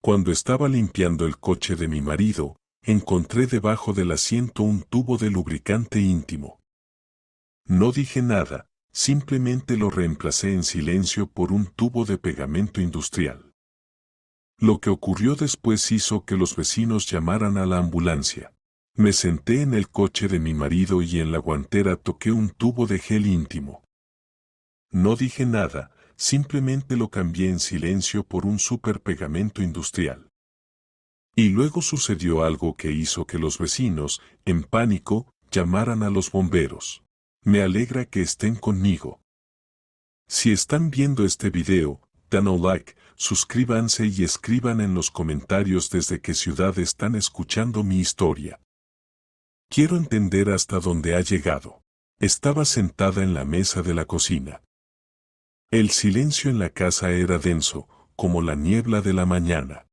Cuando estaba limpiando el coche de mi marido, encontré debajo del asiento un tubo de lubricante íntimo. No dije nada, simplemente lo reemplacé en silencio por un tubo de pegamento industrial. Lo que ocurrió después hizo que los vecinos llamaran a la ambulancia. Me senté en el coche de mi marido y en la guantera toqué un tubo de gel íntimo. No dije nada, simplemente lo cambié en silencio por un super pegamento industrial. Y luego sucedió algo que hizo que los vecinos, en pánico, llamaran a los bomberos. Me alegra que estén conmigo. Si están viendo este video, dan un like, suscríbanse y escriban en los comentarios desde qué ciudad están escuchando mi historia. Quiero entender hasta dónde ha llegado. Estaba sentada en la mesa de la cocina. El silencio en la casa era denso, como la niebla de la mañana.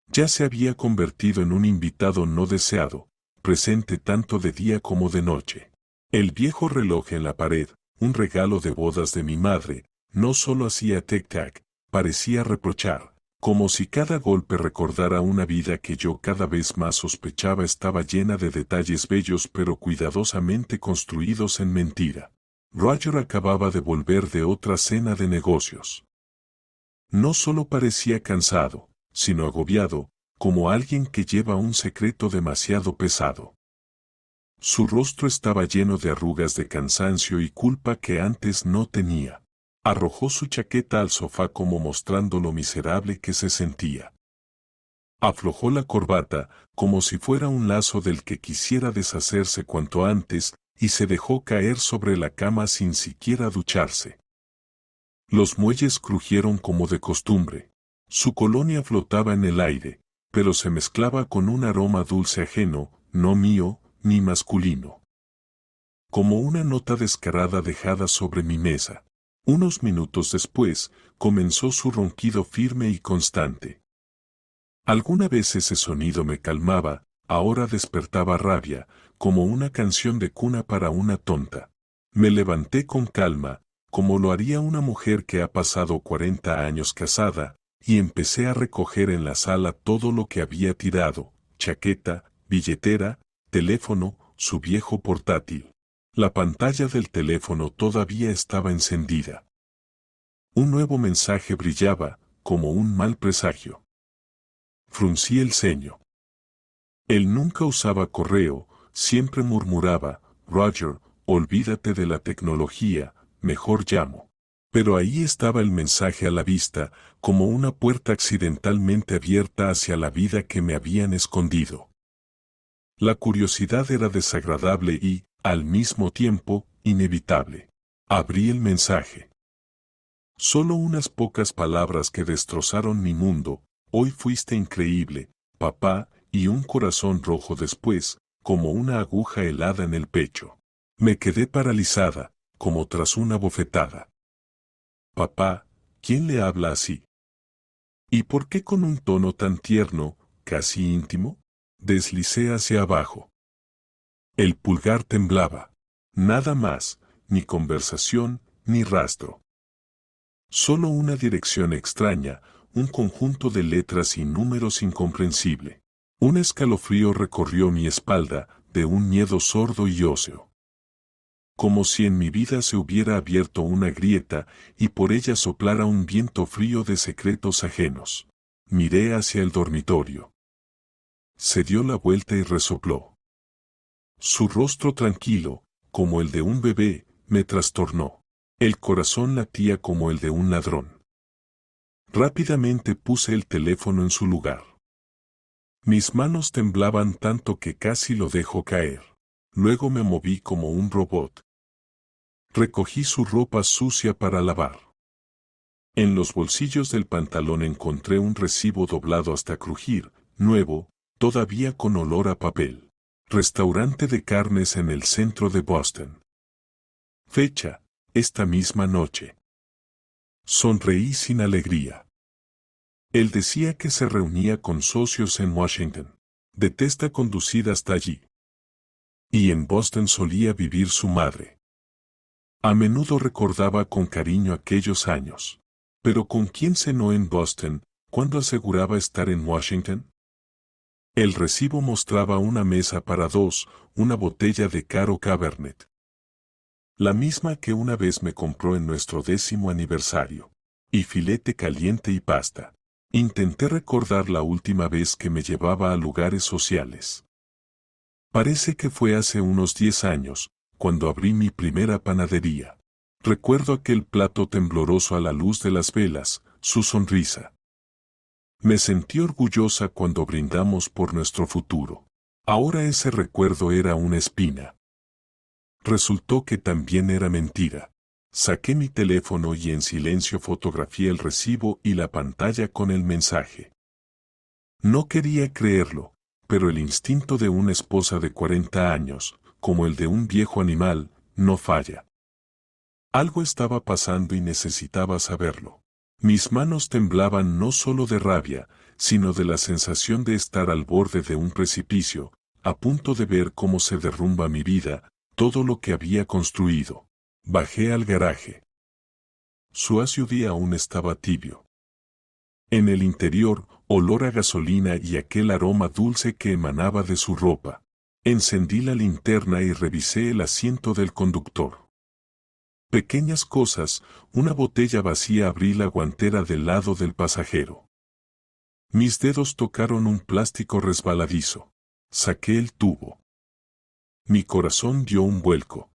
Ya se había convertido en un invitado no deseado, presente tanto de día como de noche. El viejo reloj en la pared, un regalo de bodas de mi madre, no solo hacía tic-tac, parecía reprochar, como si cada golpe recordara una vida que yo cada vez más sospechaba estaba llena de detalles bellos pero cuidadosamente construidos en mentira. Roger acababa de volver de otra cena de negocios. No solo parecía cansado, sino agobiado, como alguien que lleva un secreto demasiado pesado. Su rostro estaba lleno de arrugas de cansancio y culpa que antes no tenía. Arrojó su chaqueta al sofá como mostrando lo miserable que se sentía. Aflojó la corbata, como si fuera un lazo del que quisiera deshacerse cuanto antes, y se dejó caer sobre la cama sin siquiera ducharse. Los muelles crujieron como de costumbre. Su colonia flotaba en el aire, pero se mezclaba con un aroma dulce ajeno, no mío, ni masculino. Como una nota descarada dejada sobre mi mesa. Unos minutos después, comenzó su ronquido firme y constante. Alguna vez ese sonido me calmaba, ahora despertaba rabia, como una canción de cuna para una tonta. Me levanté con calma, como lo haría una mujer que ha pasado 40 años casada, y empecé a recoger en la sala todo lo que había tirado, chaqueta, billetera, teléfono, su viejo portátil. La pantalla del teléfono todavía estaba encendida. Un nuevo mensaje brillaba, como un mal presagio. Fruncí el ceño. Él nunca usaba correo, siempre murmuraba, Roger, olvídate de la tecnología, mejor llamo. Pero ahí estaba el mensaje a la vista, como una puerta accidentalmente abierta hacia la vida que me habían escondido. La curiosidad era desagradable y, al mismo tiempo, inevitable. Abrí el mensaje. Solo unas pocas palabras que destrozaron mi mundo. Hoy fuiste increíble, papá, y un corazón rojo después, como una aguja helada en el pecho. Me quedé paralizada, como tras una bofetada. Papá, ¿quién le habla así? ¿Y por qué con un tono tan tierno, casi íntimo? Deslicé hacia abajo. El pulgar temblaba. Nada más, ni conversación, ni rastro. Solo una dirección extraña, un conjunto de letras y números incomprensible. Un escalofrío recorrió mi espalda, de un miedo sordo y óseo. Como si en mi vida se hubiera abierto una grieta y por ella soplara un viento frío de secretos ajenos. Miré hacia el dormitorio. Se dio la vuelta y resopló. Su rostro tranquilo, como el de un bebé, me trastornó. El corazón latía como el de un ladrón. Rápidamente puse el teléfono en su lugar. Mis manos temblaban tanto que casi lo dejó caer. Luego me moví como un robot. Recogí su ropa sucia para lavar. En los bolsillos del pantalón encontré un recibo doblado hasta crujir, nuevo, todavía con olor a papel. Restaurante de carnes en el centro de Boston. Fecha, esta misma noche. Sonreí sin alegría. Él decía que se reunía con socios en Washington. Detesta conducir hasta allí. Y en Boston solía vivir su madre. A menudo recordaba con cariño aquellos años. Pero ¿con quién cenó en Boston? cuando aseguraba estar en Washington. El recibo mostraba una mesa para dos, una botella de caro Cabernet. La misma que una vez me compró en nuestro 10º aniversario. Y filete caliente y pasta. Intenté recordar la última vez que me llevaba a lugares sociales. Parece que fue hace unos 10 años, cuando abrí mi primera panadería. Recuerdo aquel plato tembloroso a la luz de las velas, su sonrisa. Me sentí orgullosa cuando brindamos por nuestro futuro. Ahora ese recuerdo era una espina. Resultó que también era mentira. Saqué mi teléfono y en silencio fotografié el recibo y la pantalla con el mensaje. No quería creerlo, pero el instinto de una esposa de 40 años, como el de un viejo animal, no falla. Algo estaba pasando y necesitaba saberlo. Mis manos temblaban no solo de rabia, sino de la sensación de estar al borde de un precipicio, a punto de ver cómo se derrumba mi vida, todo lo que había construido. Bajé al garaje. Su SUV aún estaba tibio. En el interior, olor a gasolina y aquel aroma dulce que emanaba de su ropa. Encendí la linterna y revisé el asiento del conductor. Pequeñas cosas, una botella vacía, abrí la guantera del lado del pasajero. Mis dedos tocaron un plástico resbaladizo. Saqué el tubo. Mi corazón dio un vuelco.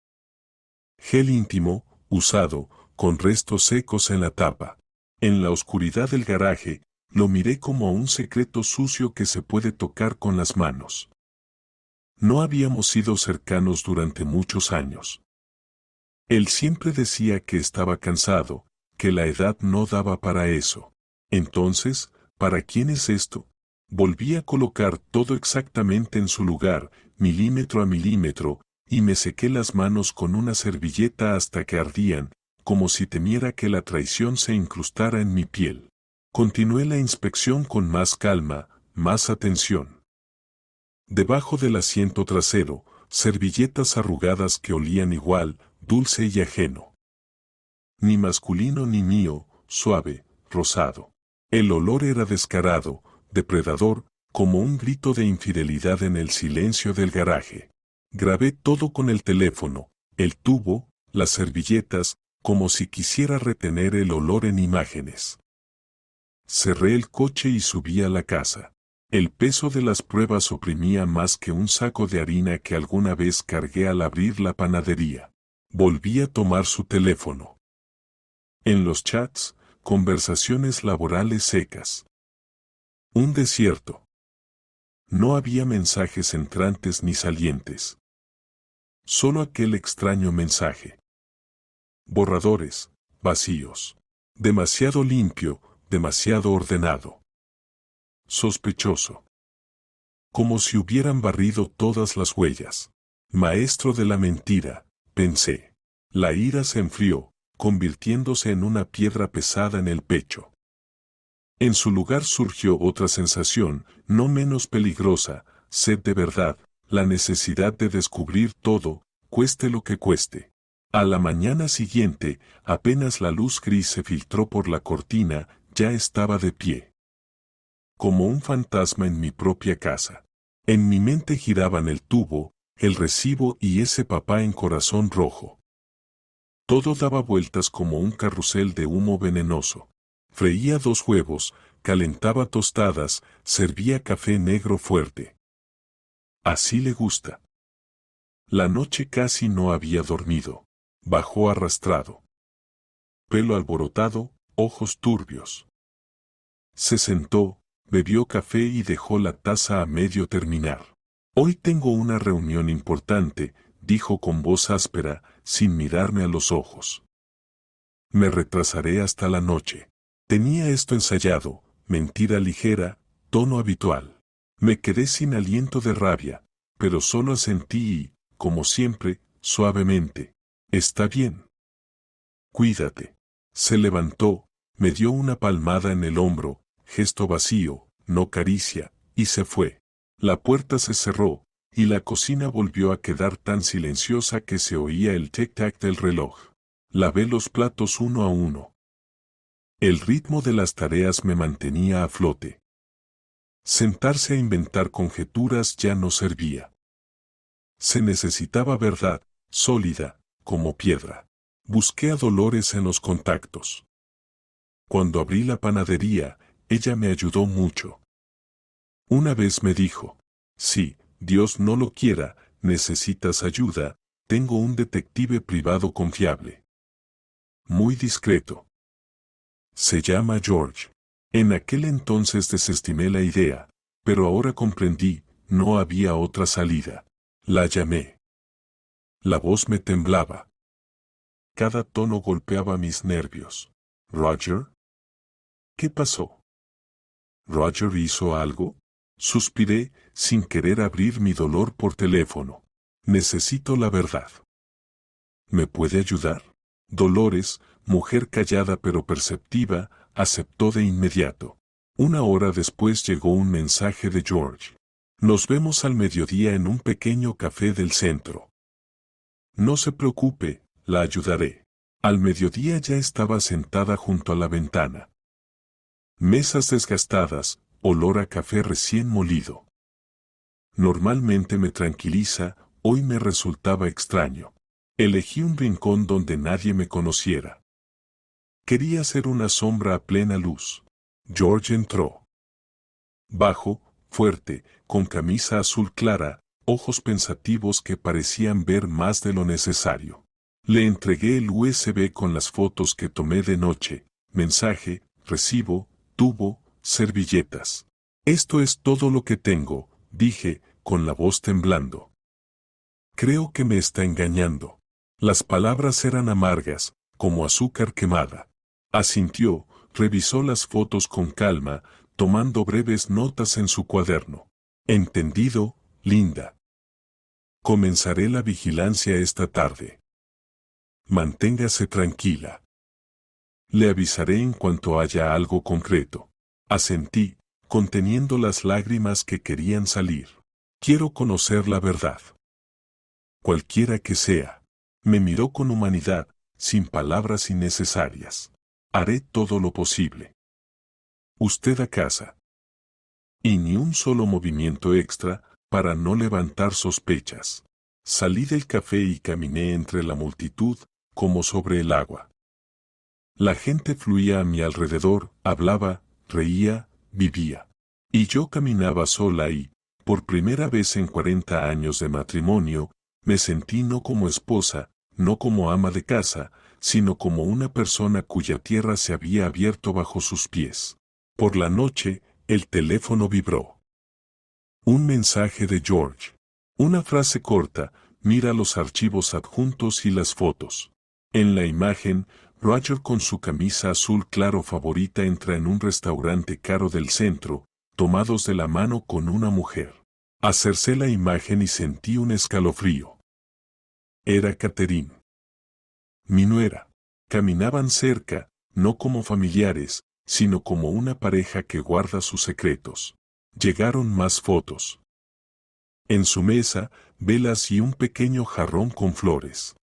Gel íntimo, usado, con restos secos en la tapa. En la oscuridad del garaje, lo miré como un secreto sucio que se puede tocar con las manos. No habíamos sido cercanos durante muchos años. Él siempre decía que estaba cansado, que la edad no daba para eso. Entonces, ¿para quién es esto? Volví a colocar todo exactamente en su lugar, milímetro a milímetro, y me sequé las manos con una servilleta hasta que ardían, como si temiera que la traición se incrustara en mi piel. Continué la inspección con más calma, más atención. Debajo del asiento trasero, servilletas arrugadas que olían igual, dulce y ajeno. Ni masculino ni mío, suave, rosado. El olor era descarado, depredador, como un grito de infidelidad en el silencio del garaje. Grabé todo con el teléfono, el tubo, las servilletas, como si quisiera retener el olor en imágenes. Cerré el coche y subí a la casa. El peso de las pruebas oprimía más que un saco de harina que alguna vez cargué al abrir la panadería. Volví a tomar su teléfono. En los chats, conversaciones laborales secas. Un desierto. No había mensajes entrantes ni salientes. Solo aquel extraño mensaje. Borradores, vacíos. Demasiado limpio, demasiado ordenado. Sospechoso. Como si hubieran barrido todas las huellas. Maestro de la mentira, pensé. La ira se enfrió, convirtiéndose en una piedra pesada en el pecho. En su lugar surgió otra sensación, no menos peligrosa, sed de verdad, la necesidad de descubrir todo, cueste lo que cueste. A la mañana siguiente, apenas la luz gris se filtró por la cortina, ya estaba de pie. Como un fantasma en mi propia casa. En mi mente giraban el tubo, el recibo y ese papá en corazón rojo. Todo daba vueltas como un carrusel de humo venenoso. Freía 2 huevos, calentaba tostadas, servía café negro fuerte. Así le gusta. La noche casi no había dormido. Bajó arrastrado. Pelo alborotado, ojos turbios. Se sentó, bebió café y dejó la taza a medio terminar. Hoy tengo una reunión importante, dijo con voz áspera, sin mirarme a los ojos. Me retrasaré hasta la noche. Tenía esto ensayado, mentira ligera, tono habitual. Me quedé sin aliento de rabia, pero solo asentí y, como siempre, suavemente. Está bien. Cuídate. Se levantó, me dio una palmada en el hombro, gesto vacío, no caricia, y se fue. La puerta se cerró, y la cocina volvió a quedar tan silenciosa que se oía el tic-tac del reloj. Lavé los platos uno a uno. El ritmo de las tareas me mantenía a flote. Sentarse a inventar conjeturas ya no servía. Se necesitaba verdad, sólida, como piedra. Busqué a Dolores en los contactos. Cuando abrí la panadería, ella me ayudó mucho. Una vez me dijo, si Dios no lo quiera, necesitas ayuda, tengo un detective privado confiable. Muy discreto. Se llama George. En aquel entonces desestimé la idea, pero ahora comprendí, no había otra salida. La llamé. La voz me temblaba. Cada tono golpeaba mis nervios. ¿Roger? ¿Qué pasó? ¿Roger hizo algo? Suspiré, sin querer abrir mi dolor por teléfono. Necesito la verdad. ¿Me puede ayudar? Dolores, mujer callada pero perceptiva, aceptó de inmediato. Una hora después llegó un mensaje de George. Nos vemos al mediodía en un pequeño café del centro. No se preocupe, la ayudaré. Al mediodía ya estaba sentada junto a la ventana. Mesas desgastadas, olor a café recién molido. Normalmente me tranquiliza, hoy me resultaba extraño. Elegí un rincón donde nadie me conociera. Quería ser una sombra a plena luz. George entró. Bajo, fuerte, con camisa azul clara, ojos pensativos que parecían ver más de lo necesario. Le entregué el USB con las fotos que tomé de noche, mensaje, recibo, tubo, servilletas. Esto es todo lo que tengo, dije, con la voz temblando. Creo que me está engañando. Las palabras eran amargas, como azúcar quemada. Asintió, revisó las fotos con calma, tomando breves notas en su cuaderno. Entendido, linda. Comenzaré la vigilancia esta tarde. Manténgase tranquila. Le avisaré en cuanto haya algo concreto. Asentí, conteniendo las lágrimas que querían salir. Quiero conocer la verdad. Cualquiera que sea. Me miró con humanidad, sin palabras innecesarias. Haré todo lo posible. Usted a casa. Y ni un solo movimiento extra, para no levantar sospechas. Salí del café y caminé entre la multitud, como sobre el agua. La gente fluía a mi alrededor, hablaba, reía, vivía. Y yo caminaba sola y, por primera vez en 40 años de matrimonio, me sentí no como esposa, no como ama de casa, sino como una persona cuya tierra se había abierto bajo sus pies. Por la noche, el teléfono vibró. Un mensaje de George. Una frase corta, mira los archivos adjuntos y las fotos. En la imagen, Roger con su camisa azul claro favorita entra en un restaurante caro del centro, tomados de la mano con una mujer. Acercé la imagen y sentí un escalofrío. Era Catherine. Mi nuera. Caminaban cerca, no como familiares, sino como una pareja que guarda sus secretos. Llegaron más fotos. En su mesa, velas y un pequeño jarrón con flores.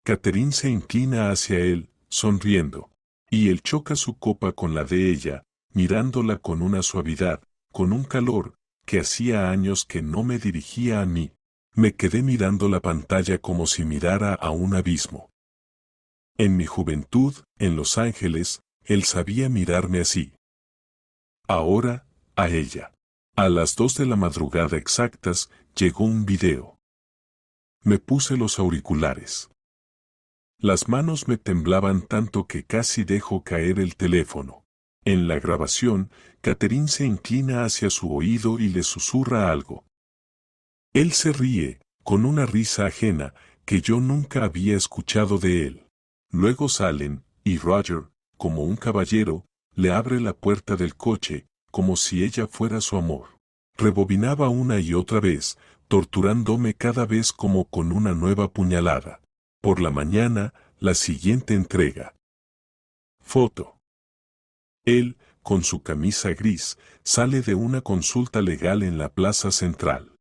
Catherine se inclina hacia él, sonriendo, y él choca su copa con la de ella, mirándola con una suavidad, con un calor, que hacía años que no me dirigía a mí. Me quedé mirando la pantalla como si mirara a un abismo. En mi juventud, en Los Ángeles, él sabía mirarme así. Ahora, a ella. A las 2 de la madrugada exactas, llegó un video. Me puse los auriculares. Las manos me temblaban tanto que casi dejo caer el teléfono. En la grabación, Catherine se inclina hacia su oído y le susurra algo. Él se ríe, con una risa ajena, que yo nunca había escuchado de él. Luego salen, y Roger, como un caballero, le abre la puerta del coche, como si ella fuera su amor. Rebobinaba una y otra vez, torturándome cada vez como con una nueva puñalada. Por la mañana, la siguiente entrega. Foto. Él, con su camisa gris, sale de una consulta legal en la plaza central.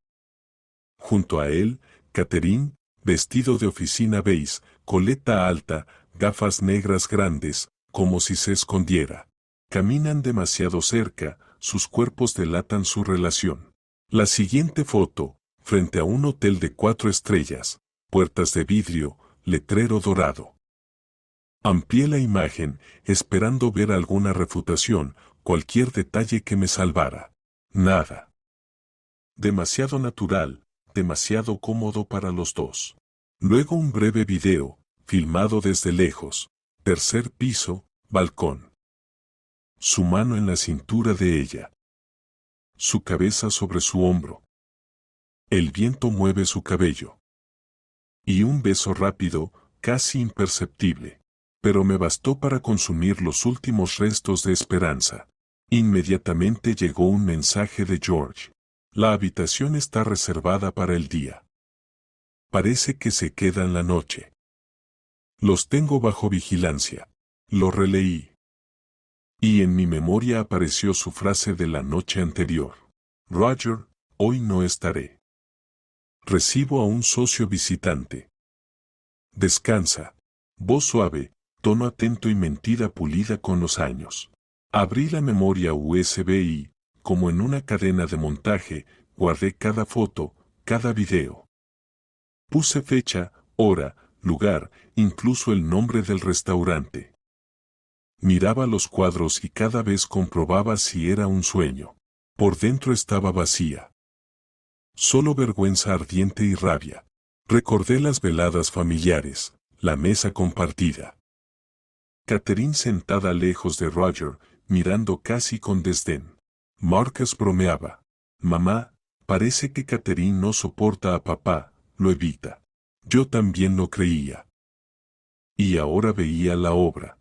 Junto a él, Catherine, vestido de oficina beige, coleta alta, gafas negras grandes, como si se escondiera. Caminan demasiado cerca, sus cuerpos delatan su relación. La siguiente foto, frente a un hotel de 4 estrellas, puertas de vidrio, letrero dorado. Amplié la imagen, esperando ver alguna refutación, cualquier detalle que me salvara. Nada. Demasiado natural, demasiado cómodo para los dos. Luego un breve video, filmado desde lejos. Tercer piso, balcón. Su mano en la cintura de ella. Su cabeza sobre su hombro. El viento mueve su cabello. Y un beso rápido, casi imperceptible. Pero me bastó para consumir los últimos restos de esperanza. Inmediatamente llegó un mensaje de George. La habitación está reservada para el día. Parece que se queda en la noche. Los tengo bajo vigilancia. Lo releí. Y en mi memoria apareció su frase de la noche anterior. Roger, hoy no estaré. Recibo a un socio visitante. Descansa. Voz suave, tono atento y mentira pulida con los años. Abrí la memoria USB y, como en una cadena de montaje, guardé cada foto, cada video. Puse fecha, hora, lugar, incluso el nombre del restaurante. Miraba los cuadros y cada vez comprobaba si era un sueño. Por dentro estaba vacía. Solo vergüenza ardiente y rabia. Recordé las veladas familiares, la mesa compartida. Catherine sentada lejos de Roger, mirando casi con desdén. Marcus bromeaba. Mamá, parece que Catherine no soporta a papá, lo evita. Yo también lo creía. Y ahora veía la obra.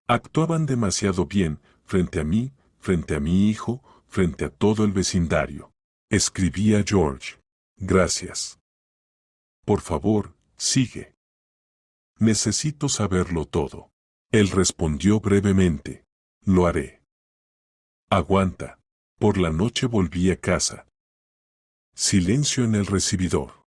Actuaban demasiado bien, frente a mí, frente a mi hijo, frente a todo el vecindario. Escribía George. Gracias. Por favor, sigue. Necesito saberlo todo. Él respondió brevemente. Lo haré. Aguanta. Por la noche volví a casa. Silencio en el recibidor.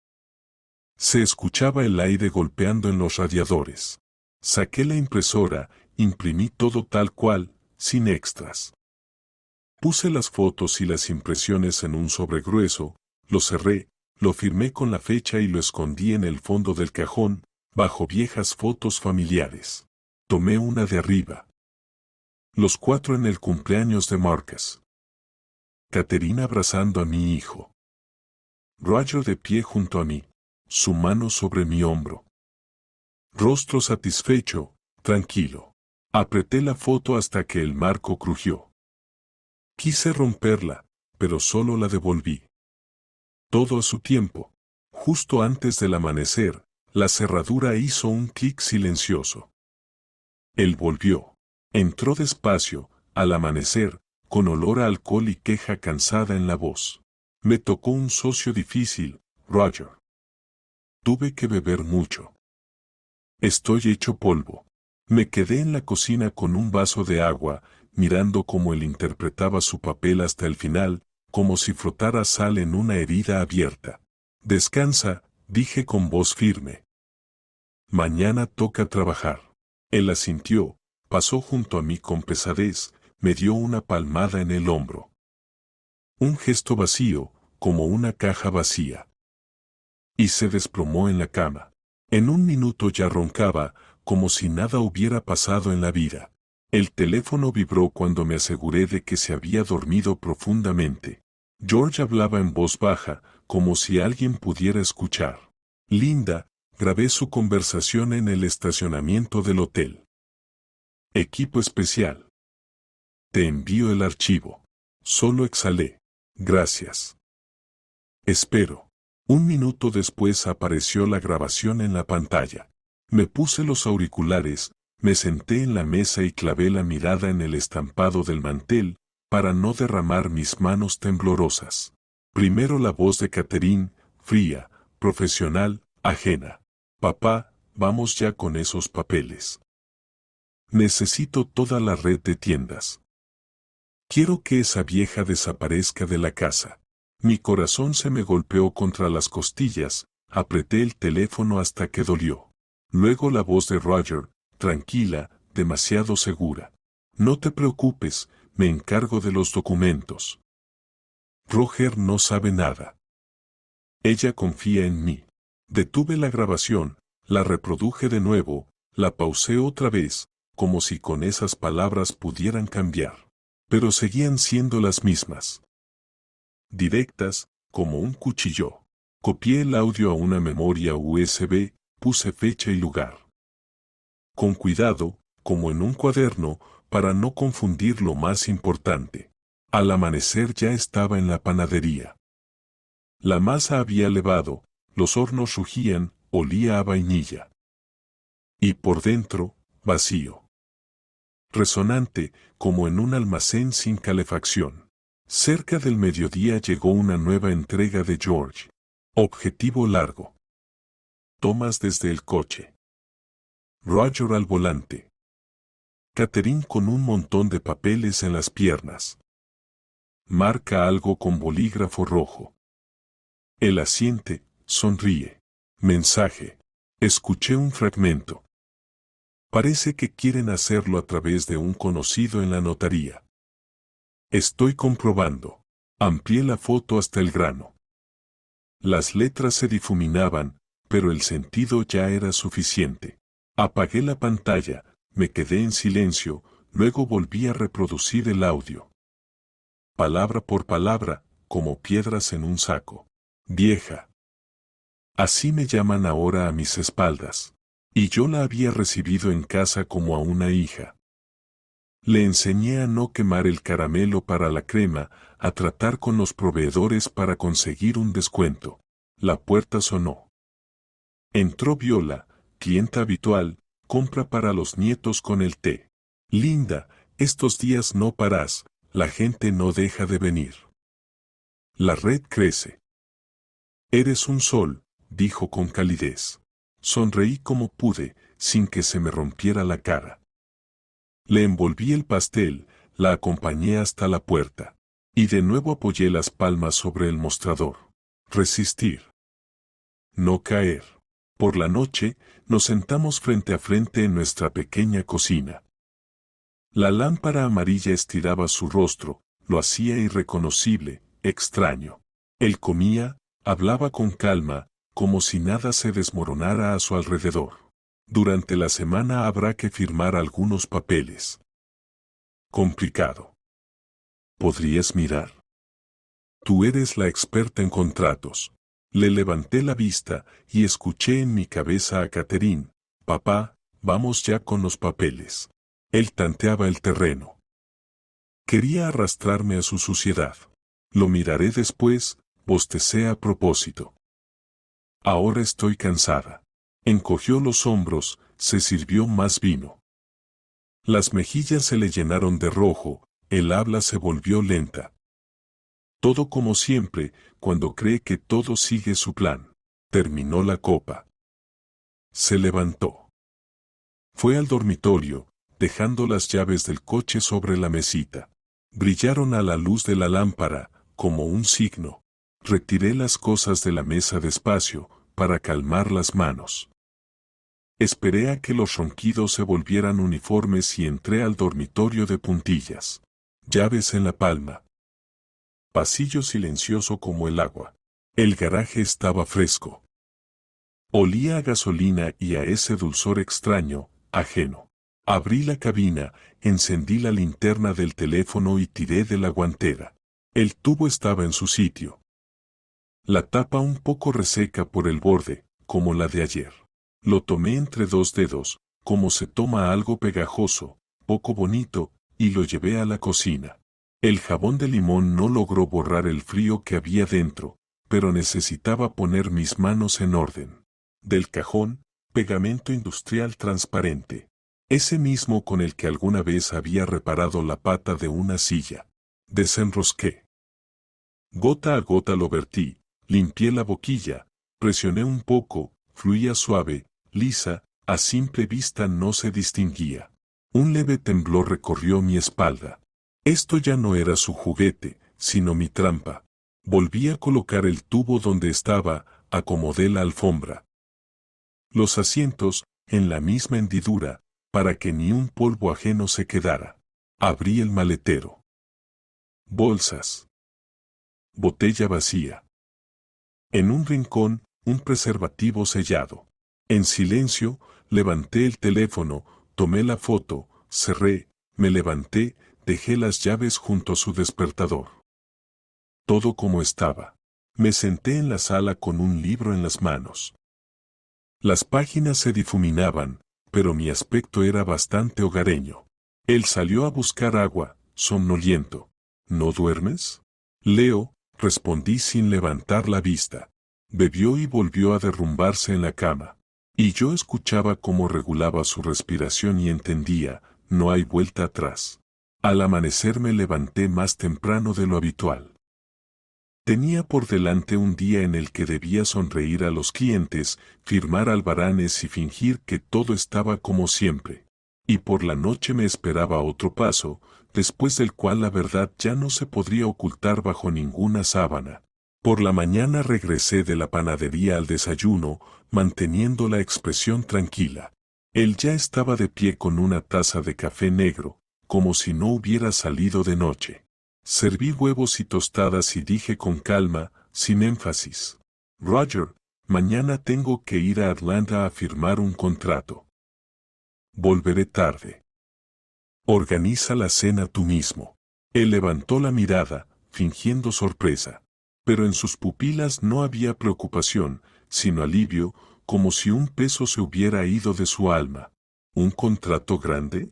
Se escuchaba el aire golpeando en los radiadores. Saqué la impresora, imprimí todo tal cual, sin extras. Puse las fotos y las impresiones en un sobre grueso, lo cerré, lo firmé con la fecha y lo escondí en el fondo del cajón, bajo viejas fotos familiares. Tomé una de arriba. Los 4 en el cumpleaños de Marcus. Catherine abrazando a mi hijo. Roger de pie junto a mí, su mano sobre mi hombro. Rostro satisfecho, tranquilo. Apreté la foto hasta que el marco crujió. Quise romperla, pero solo la devolví. Todo a su tiempo. Justo antes del amanecer, la cerradura hizo un clic silencioso. Él volvió. Entró despacio, al amanecer, con olor a alcohol y queja cansada en la voz. Me tocó un socio difícil, Roger. Tuve que beber mucho. Estoy hecho polvo. Me quedé en la cocina con un vaso de agua, mirando cómo él interpretaba su papel hasta el final, como si frotara sal en una herida abierta. Descansa, dije con voz firme. Mañana toca trabajar. Él asintió, pasó junto a mí con pesadez, me dio una palmada en el hombro. Un gesto vacío, como una caja vacía. Y se desplomó en la cama. En un minuto ya roncaba, como si nada hubiera pasado en la vida. El teléfono vibró cuando me aseguré de que se había dormido profundamente. George hablaba en voz baja, como si alguien pudiera escuchar. Linda, grabé su conversación en el estacionamiento del hotel. Equipo especial. Te envío el archivo. Solo exhalé. Gracias. Espero. Un minuto después apareció la grabación en la pantalla. Me puse los auriculares, me senté en la mesa y clavé la mirada en el estampado del mantel, para no derramar mis manos temblorosas. Primero la voz de Catherine, fría, profesional, ajena. Papá, vamos ya con esos papeles. Necesito toda la red de tiendas. Quiero que esa vieja desaparezca de la casa. Mi corazón se me golpeó contra las costillas, apreté el teléfono hasta que dolió. Luego la voz de Roger, tranquila, demasiado segura. No te preocupes, me encargo de los documentos. Roger no sabe nada. Ella confía en mí. Detuve la grabación, la reproduje de nuevo, la pausé otra vez, como si con esas palabras pudieran cambiar. Pero seguían siendo las mismas. Directas, como un cuchillo. Copié el audio a una memoria USB, puse fecha y lugar. Con cuidado, como en un cuaderno, para no confundir lo más importante. Al amanecer ya estaba en la panadería. La masa había levado, los hornos rugían, olía a vainilla. Y por dentro, vacío. Resonante, como en un almacén sin calefacción. Cerca del mediodía llegó una nueva entrega de George. Objetivo largo. Tomas desde el coche. Roger al volante. Catherine con un montón de papeles en las piernas. Marca algo con bolígrafo rojo. Él asiente, sonríe. Mensaje. Escuché un fragmento. Parece que quieren hacerlo a través de un conocido en la notaría. Estoy comprobando. Amplié la foto hasta el grano. Las letras se difuminaban, pero el sentido ya era suficiente. Apagué la pantalla, me quedé en silencio, luego volví a reproducir el audio. Palabra por palabra, como piedras en un saco. Vieja. Así me llaman ahora a mis espaldas. Y yo la había recibido en casa como a una hija. Le enseñé a no quemar el caramelo para la crema, a tratar con los proveedores para conseguir un descuento. La puerta sonó. Entró Viola, clienta habitual, compra para los nietos con el té. Linda, estos días no parás, la gente no deja de venir. La red crece. Eres un sol, dijo con calidez. Sonreí como pude, sin que se me rompiera la cara. Le envolví el pastel, la acompañé hasta la puerta. Y de nuevo apoyé las palmas sobre el mostrador. Resistir. No caer. Por la noche, nos sentamos frente a frente en nuestra pequeña cocina. La lámpara amarilla estiraba su rostro, lo hacía irreconocible, extraño. Él comía, hablaba con calma, como si nada se desmoronara a su alrededor. Durante la semana habrá que firmar algunos papeles. Complicado. ¿Podrías mirar? Tú eres la experta en contratos. Le levanté la vista y escuché en mi cabeza a Catherine. Papá, vamos ya con los papeles. Él tanteaba el terreno. Quería arrastrarme a su suciedad. Lo miraré después, bostecé a propósito. Ahora estoy cansada. Encogió los hombros, se sirvió más vino. Las mejillas se le llenaron de rojo, el habla se volvió lenta. Todo como siempre, cuando cree que todo sigue su plan. Terminó la copa. Se levantó. Fue al dormitorio, dejando las llaves del coche sobre la mesita. Brillaron a la luz de la lámpara, como un signo. Retiré las cosas de la mesa despacio, para calmar las manos. Esperé a que los ronquidos se volvieran uniformes y entré al dormitorio de puntillas. Llaves en la palma. Pasillo silencioso como el agua. El garaje estaba fresco. Olía a gasolina y a ese dulzor extraño, ajeno. Abrí la cabina, encendí la linterna del teléfono y tiré de la guantera. El tubo estaba en su sitio. La tapa un poco reseca por el borde, como la de ayer. Lo tomé entre dos dedos, como se toma algo pegajoso, poco bonito, y lo llevé a la cocina. El jabón de limón no logró borrar el frío que había dentro, pero necesitaba poner mis manos en orden. Del cajón, pegamento industrial transparente. Ese mismo con el que alguna vez había reparado la pata de una silla. Desenrosqué. Gota a gota lo vertí, limpié la boquilla, presioné un poco, fluía suave, lisa, a simple vista no se distinguía. Un leve temblor recorrió mi espalda. Esto ya no era su juguete, sino mi trampa. Volví a colocar el tubo donde estaba, acomodé la alfombra. Los asientos, en la misma hendidura, para que ni un polvo ajeno se quedara. Abrí el maletero. Bolsas. Botella vacía. En un rincón, un preservativo sellado. En silencio, levanté el teléfono, tomé la foto, cerré, me levanté, dejé las llaves junto a su despertador. Todo como estaba. Me senté en la sala con un libro en las manos. Las páginas se difuminaban, pero mi aspecto era bastante hogareño. Él salió a buscar agua, somnoliento. ¿No duermes? Leo, respondí sin levantar la vista. Bebió y volvió a derrumbarse en la cama. Y yo escuchaba cómo regulaba su respiración y entendía, no hay vuelta atrás. Al amanecer me levanté más temprano de lo habitual. Tenía por delante un día en el que debía sonreír a los clientes, firmar albaranes y fingir que todo estaba como siempre. Y por la noche me esperaba otro paso, después del cual la verdad ya no se podría ocultar bajo ninguna sábana. Por la mañana regresé de la panadería al desayuno, manteniendo la expresión tranquila. Él ya estaba de pie con una taza de café negro, como si no hubiera salido de noche. Serví huevos y tostadas y dije con calma, sin énfasis: Roger, mañana tengo que ir a Atlanta a firmar un contrato. Volveré tarde. Organiza la cena tú mismo. Él levantó la mirada, fingiendo sorpresa. Pero en sus pupilas no había preocupación, sino alivio, como si un peso se hubiera ido de su alma. ¿Un contrato grande?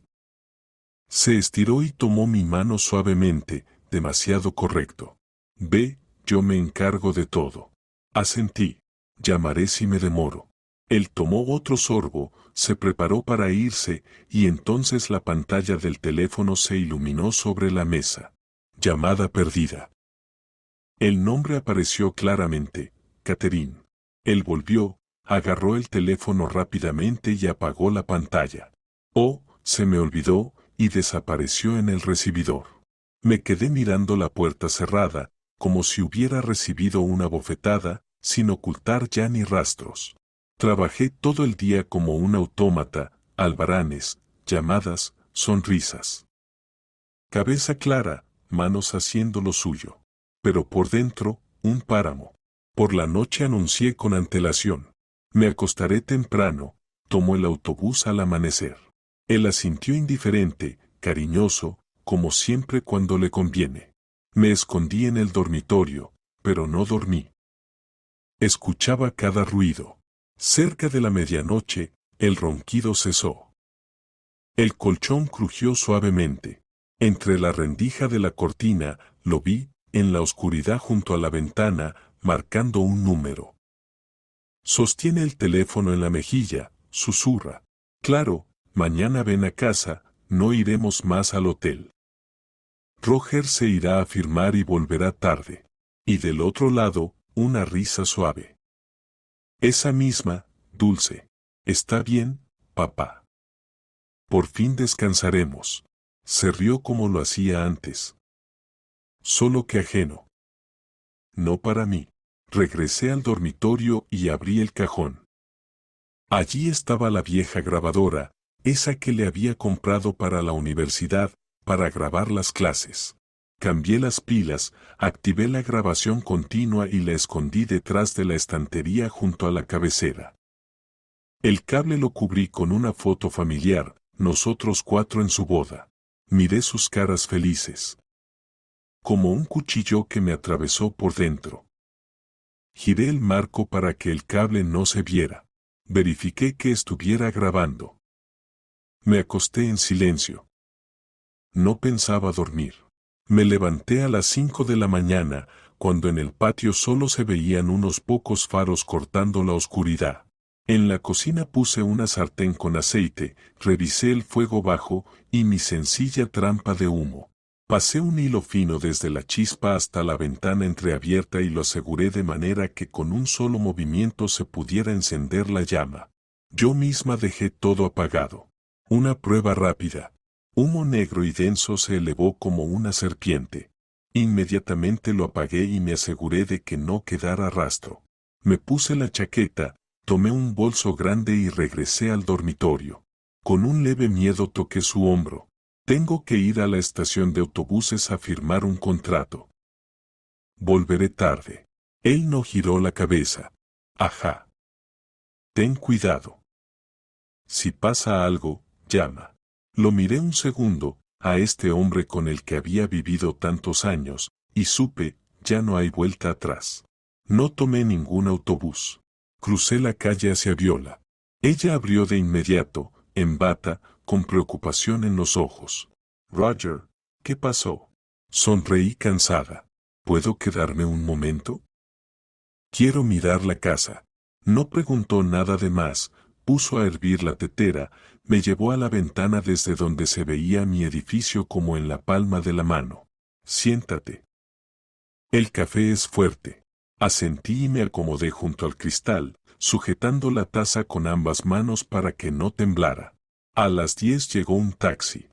Se estiró y tomó mi mano suavemente, demasiado correcto. Ve, yo me encargo de todo. Asentí. Llamaré si me demoro. Él tomó otro sorbo, se preparó para irse, y entonces la pantalla del teléfono se iluminó sobre la mesa. Llamada perdida. El nombre apareció claramente, Catherine. Él volvió, agarró el teléfono rápidamente y apagó la pantalla. Oh, se me olvidó, y desapareció en el recibidor. Me quedé mirando la puerta cerrada, como si hubiera recibido una bofetada, sin ocultar ya ni rastros. Trabajé todo el día como un autómata, albaranes, llamadas, sonrisas. Cabeza clara, manos haciendo lo suyo. Pero por dentro, un páramo. Por la noche anuncié con antelación: me acostaré temprano, tomo el autobús al amanecer. Él asintió indiferente, cariñoso, como siempre cuando le conviene. Me escondí en el dormitorio, pero no dormí. Escuchaba cada ruido. Cerca de la medianoche, el ronquido cesó. El colchón crujió suavemente. Entre la rendija de la cortina, lo vi, en la oscuridad junto a la ventana, marcando un número. Sostiene el teléfono en la mejilla, susurra. Claro, mañana ven a casa, no iremos más al hotel. Roger se irá a firmar y volverá tarde. Y del otro lado, una risa suave. Esa misma, dulce. Está bien, papá. Por fin descansaremos. Se rió como lo hacía antes. Solo que ajeno. No para mí. Regresé al dormitorio y abrí el cajón. Allí estaba la vieja grabadora, esa que le había comprado para la universidad, para grabar las clases. Cambié las pilas, activé la grabación continua y la escondí detrás de la estantería junto a la cabecera. El cable lo cubrí con una foto familiar, nosotros cuatro en su boda. Miré sus caras felices. Como un cuchillo que me atravesó por dentro. Giré el marco para que el cable no se viera. Verifiqué que estuviera grabando. Me acosté en silencio. No pensaba dormir. Me levanté a las 5 de la mañana, cuando en el patio solo se veían unos pocos faros cortando la oscuridad. En la cocina puse una sartén con aceite, revisé el fuego bajo y mi sencilla trampa de humo. Pasé un hilo fino desde la chispa hasta la ventana entreabierta y lo aseguré de manera que con un solo movimiento se pudiera encender la llama. Yo misma dejé todo apagado. Una prueba rápida. Humo negro y denso se elevó como una serpiente. Inmediatamente lo apagué y me aseguré de que no quedara rastro. Me puse la chaqueta, tomé un bolso grande y regresé al dormitorio. Con un leve miedo toqué su hombro. Tengo que ir a la estación de autobuses a firmar un contrato. Volveré tarde. Él no giró la cabeza. Ajá. Ten cuidado. Si pasa algo, llama. Lo miré un segundo, a este hombre con el que había vivido tantos años, y supe, ya no hay vuelta atrás. No tomé ningún autobús. Crucé la calle hacia Viola. Ella abrió de inmediato, en bata, con preocupación en los ojos. Roger, ¿qué pasó? Sonreí cansada. ¿Puedo quedarme un momento? Quiero mirar la casa. No preguntó nada de más, puso a hervir la tetera, me llevó a la ventana desde donde se veía mi edificio como en la palma de la mano. Siéntate. El café es fuerte. Asentí y me acomodé junto al cristal, sujetando la taza con ambas manos para que no temblara. A las 10 llegó un taxi.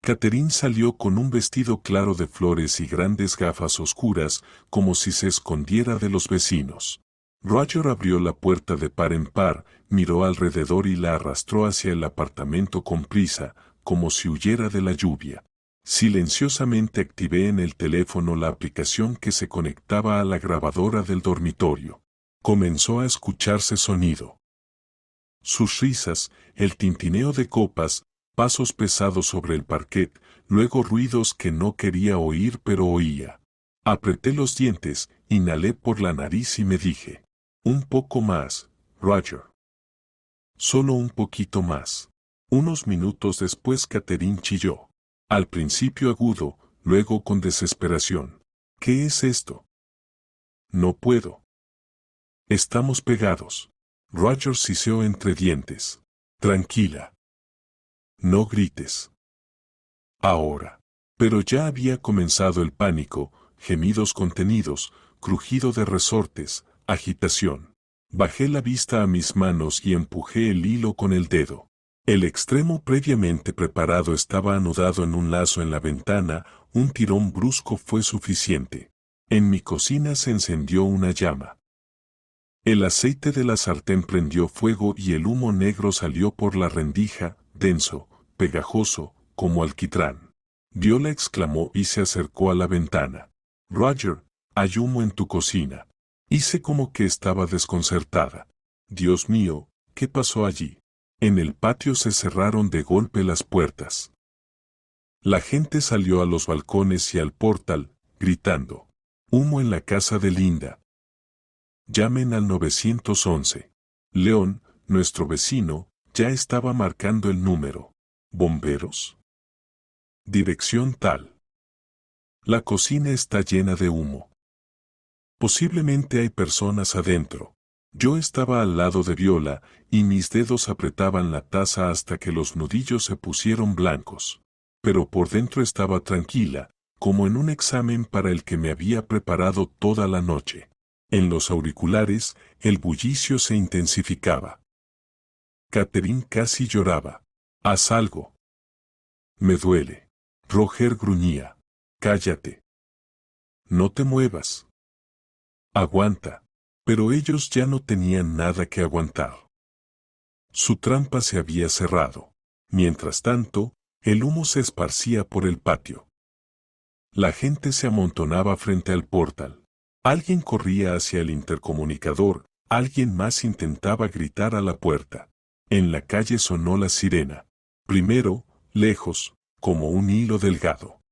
Catherine salió con un vestido claro de flores y grandes gafas oscuras, como si se escondiera de los vecinos. Roger abrió la puerta de par en par, miró alrededor y la arrastró hacia el apartamento con prisa, como si huyera de la lluvia. Silenciosamente activé en el teléfono la aplicación que se conectaba a la grabadora del dormitorio. Comenzó a escucharse sonido. Sus risas, el tintineo de copas, pasos pesados sobre el parquet, luego ruidos que no quería oír pero oía. Apreté los dientes, inhalé por la nariz y me dije, un poco más, Roger. Solo un poquito más. Unos minutos después Catherine chilló. Al principio agudo, luego con desesperación. ¿Qué es esto? No puedo. Estamos pegados. Roger siseó entre dientes. Tranquila. No grites. Ahora. Pero ya había comenzado el pánico, gemidos contenidos, crujido de resortes, agitación. Bajé la vista a mis manos y empujé el hilo con el dedo. El extremo previamente preparado estaba anudado en un lazo en la ventana, un tirón brusco fue suficiente. En mi cocina se encendió una llama. El aceite de la sartén prendió fuego y el humo negro salió por la rendija, denso, pegajoso, como alquitrán. Viola exclamó y se acercó a la ventana. Roger, hay humo en tu cocina. Hice como que estaba desconcertada. Dios mío, ¿qué pasó allí? En el patio se cerraron de golpe las puertas. La gente salió a los balcones y al portal, gritando. Humo en la casa de Linda. Llamen al 911. León, nuestro vecino, ya estaba marcando el número. ¿Bomberos? Dirección tal. La cocina está llena de humo. Posiblemente hay personas adentro. Yo estaba al lado de Viola, y mis dedos apretaban la taza hasta que los nudillos se pusieron blancos. Pero por dentro estaba tranquila, como en un examen para el que me había preparado toda la noche. En los auriculares, el bullicio se intensificaba. Catherine casi lloraba. Haz algo. Me duele. Roger gruñía. Cállate. No te muevas. Aguanta. Pero ellos ya no tenían nada que aguantar. Su trampa se había cerrado. Mientras tanto, el humo se esparcía por el patio. La gente se amontonaba frente al portal. Alguien corría hacia el intercomunicador, alguien más intentaba gritar a la puerta. En la calle sonó la sirena. Primero, lejos, como un hilo delgado.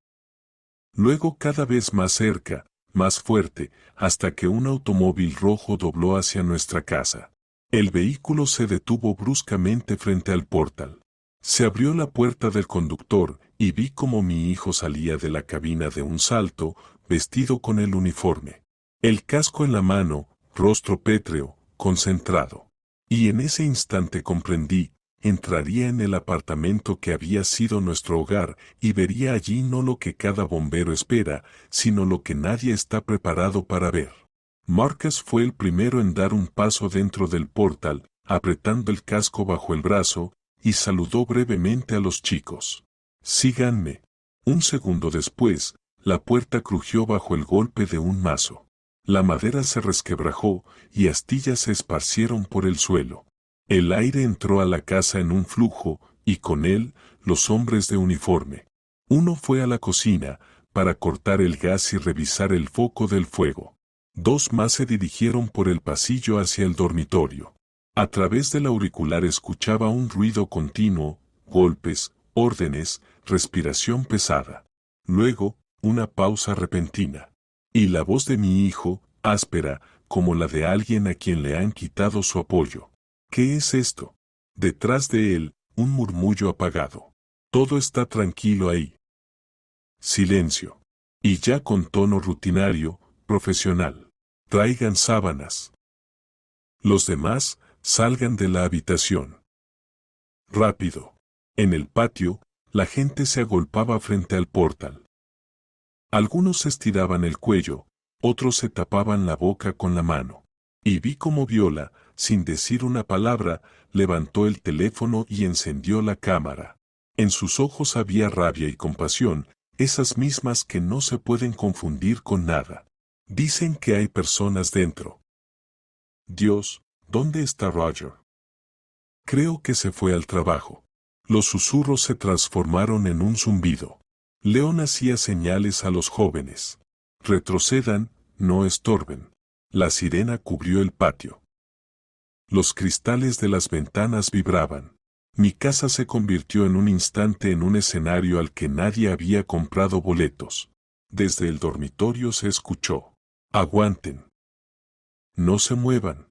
Luego cada vez más cerca, más fuerte, hasta que un automóvil rojo dobló hacia nuestra casa. El vehículo se detuvo bruscamente frente al portal. Se abrió la puerta del conductor y vi cómo mi hijo salía de la cabina de un salto, vestido con el uniforme. El casco en la mano, rostro pétreo, concentrado. Y en ese instante comprendí, entraría en el apartamento que había sido nuestro hogar y vería allí no lo que cada bombero espera, sino lo que nadie está preparado para ver. Marcus fue el primero en dar un paso dentro del portal, apretando el casco bajo el brazo, y saludó brevemente a los chicos. Síganme. Un segundo después, la puerta crujió bajo el golpe de un mazo. La madera se resquebrajó y astillas se esparcieron por el suelo. El aire entró a la casa en un flujo, y con él, los hombres de uniforme. Uno fue a la cocina, para cortar el gas y revisar el foco del fuego. Dos más se dirigieron por el pasillo hacia el dormitorio. A través del auricular escuchaba un ruido continuo, golpes, órdenes, respiración pesada. Luego, una pausa repentina. Y la voz de mi hijo, áspera, como la de alguien a quien le han quitado su apoyo. ¿Qué es esto? Detrás de él, un murmullo apagado. Todo está tranquilo ahí. Silencio. Y ya con tono rutinario, profesional. Traigan sábanas. Los demás, salgan de la habitación. Rápido. En el patio, la gente se agolpaba frente al portal. Algunos estiraban el cuello, otros se tapaban la boca con la mano. Y vi cómo Viola, sin decir una palabra, levantó el teléfono y encendió la cámara. En sus ojos había rabia y compasión, esas mismas que no se pueden confundir con nada. Dicen que hay personas dentro. Dios, ¿dónde está Roger? Creo que se fue al trabajo. Los susurros se transformaron en un zumbido. León hacía señales a los jóvenes. Retrocedan, no estorben. La sirena cubrió el patio. Los cristales de las ventanas vibraban. Mi casa se convirtió en un instante en un escenario al que nadie había comprado boletos. Desde el dormitorio se escuchó: aguanten. No se muevan.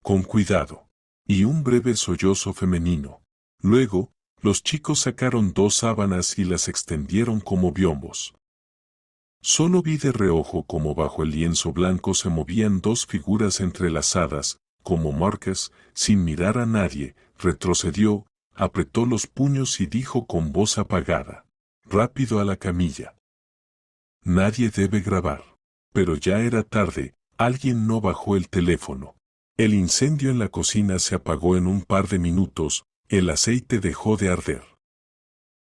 Con cuidado. Y un breve sollozo femenino. Luego, los chicos sacaron 2 sábanas y las extendieron como biombos. Solo vi de reojo cómo bajo el lienzo blanco se movían 2 figuras entrelazadas, como Marcus, sin mirar a nadie, retrocedió, apretó los puños y dijo con voz apagada: rápido a la camilla. Nadie debe grabar. Pero ya era tarde, alguien no bajó el teléfono. El incendio en la cocina se apagó en un par de minutos, el aceite dejó de arder.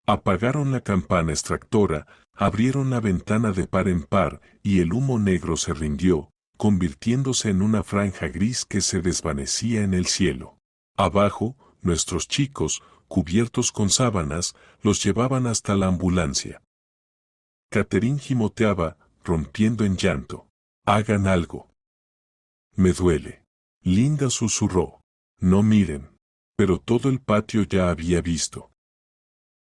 Apagaron la campana extractora, abrieron la ventana de par en par, y el humo negro se rindió, convirtiéndose en una franja gris que se desvanecía en el cielo. Abajo, nuestros chicos, cubiertos con sábanas, los llevaban hasta la ambulancia. Catherine gimoteaba, rompiendo en llanto. Hagan algo. Me duele. Linda susurró. No miren. Pero todo el patio ya había visto.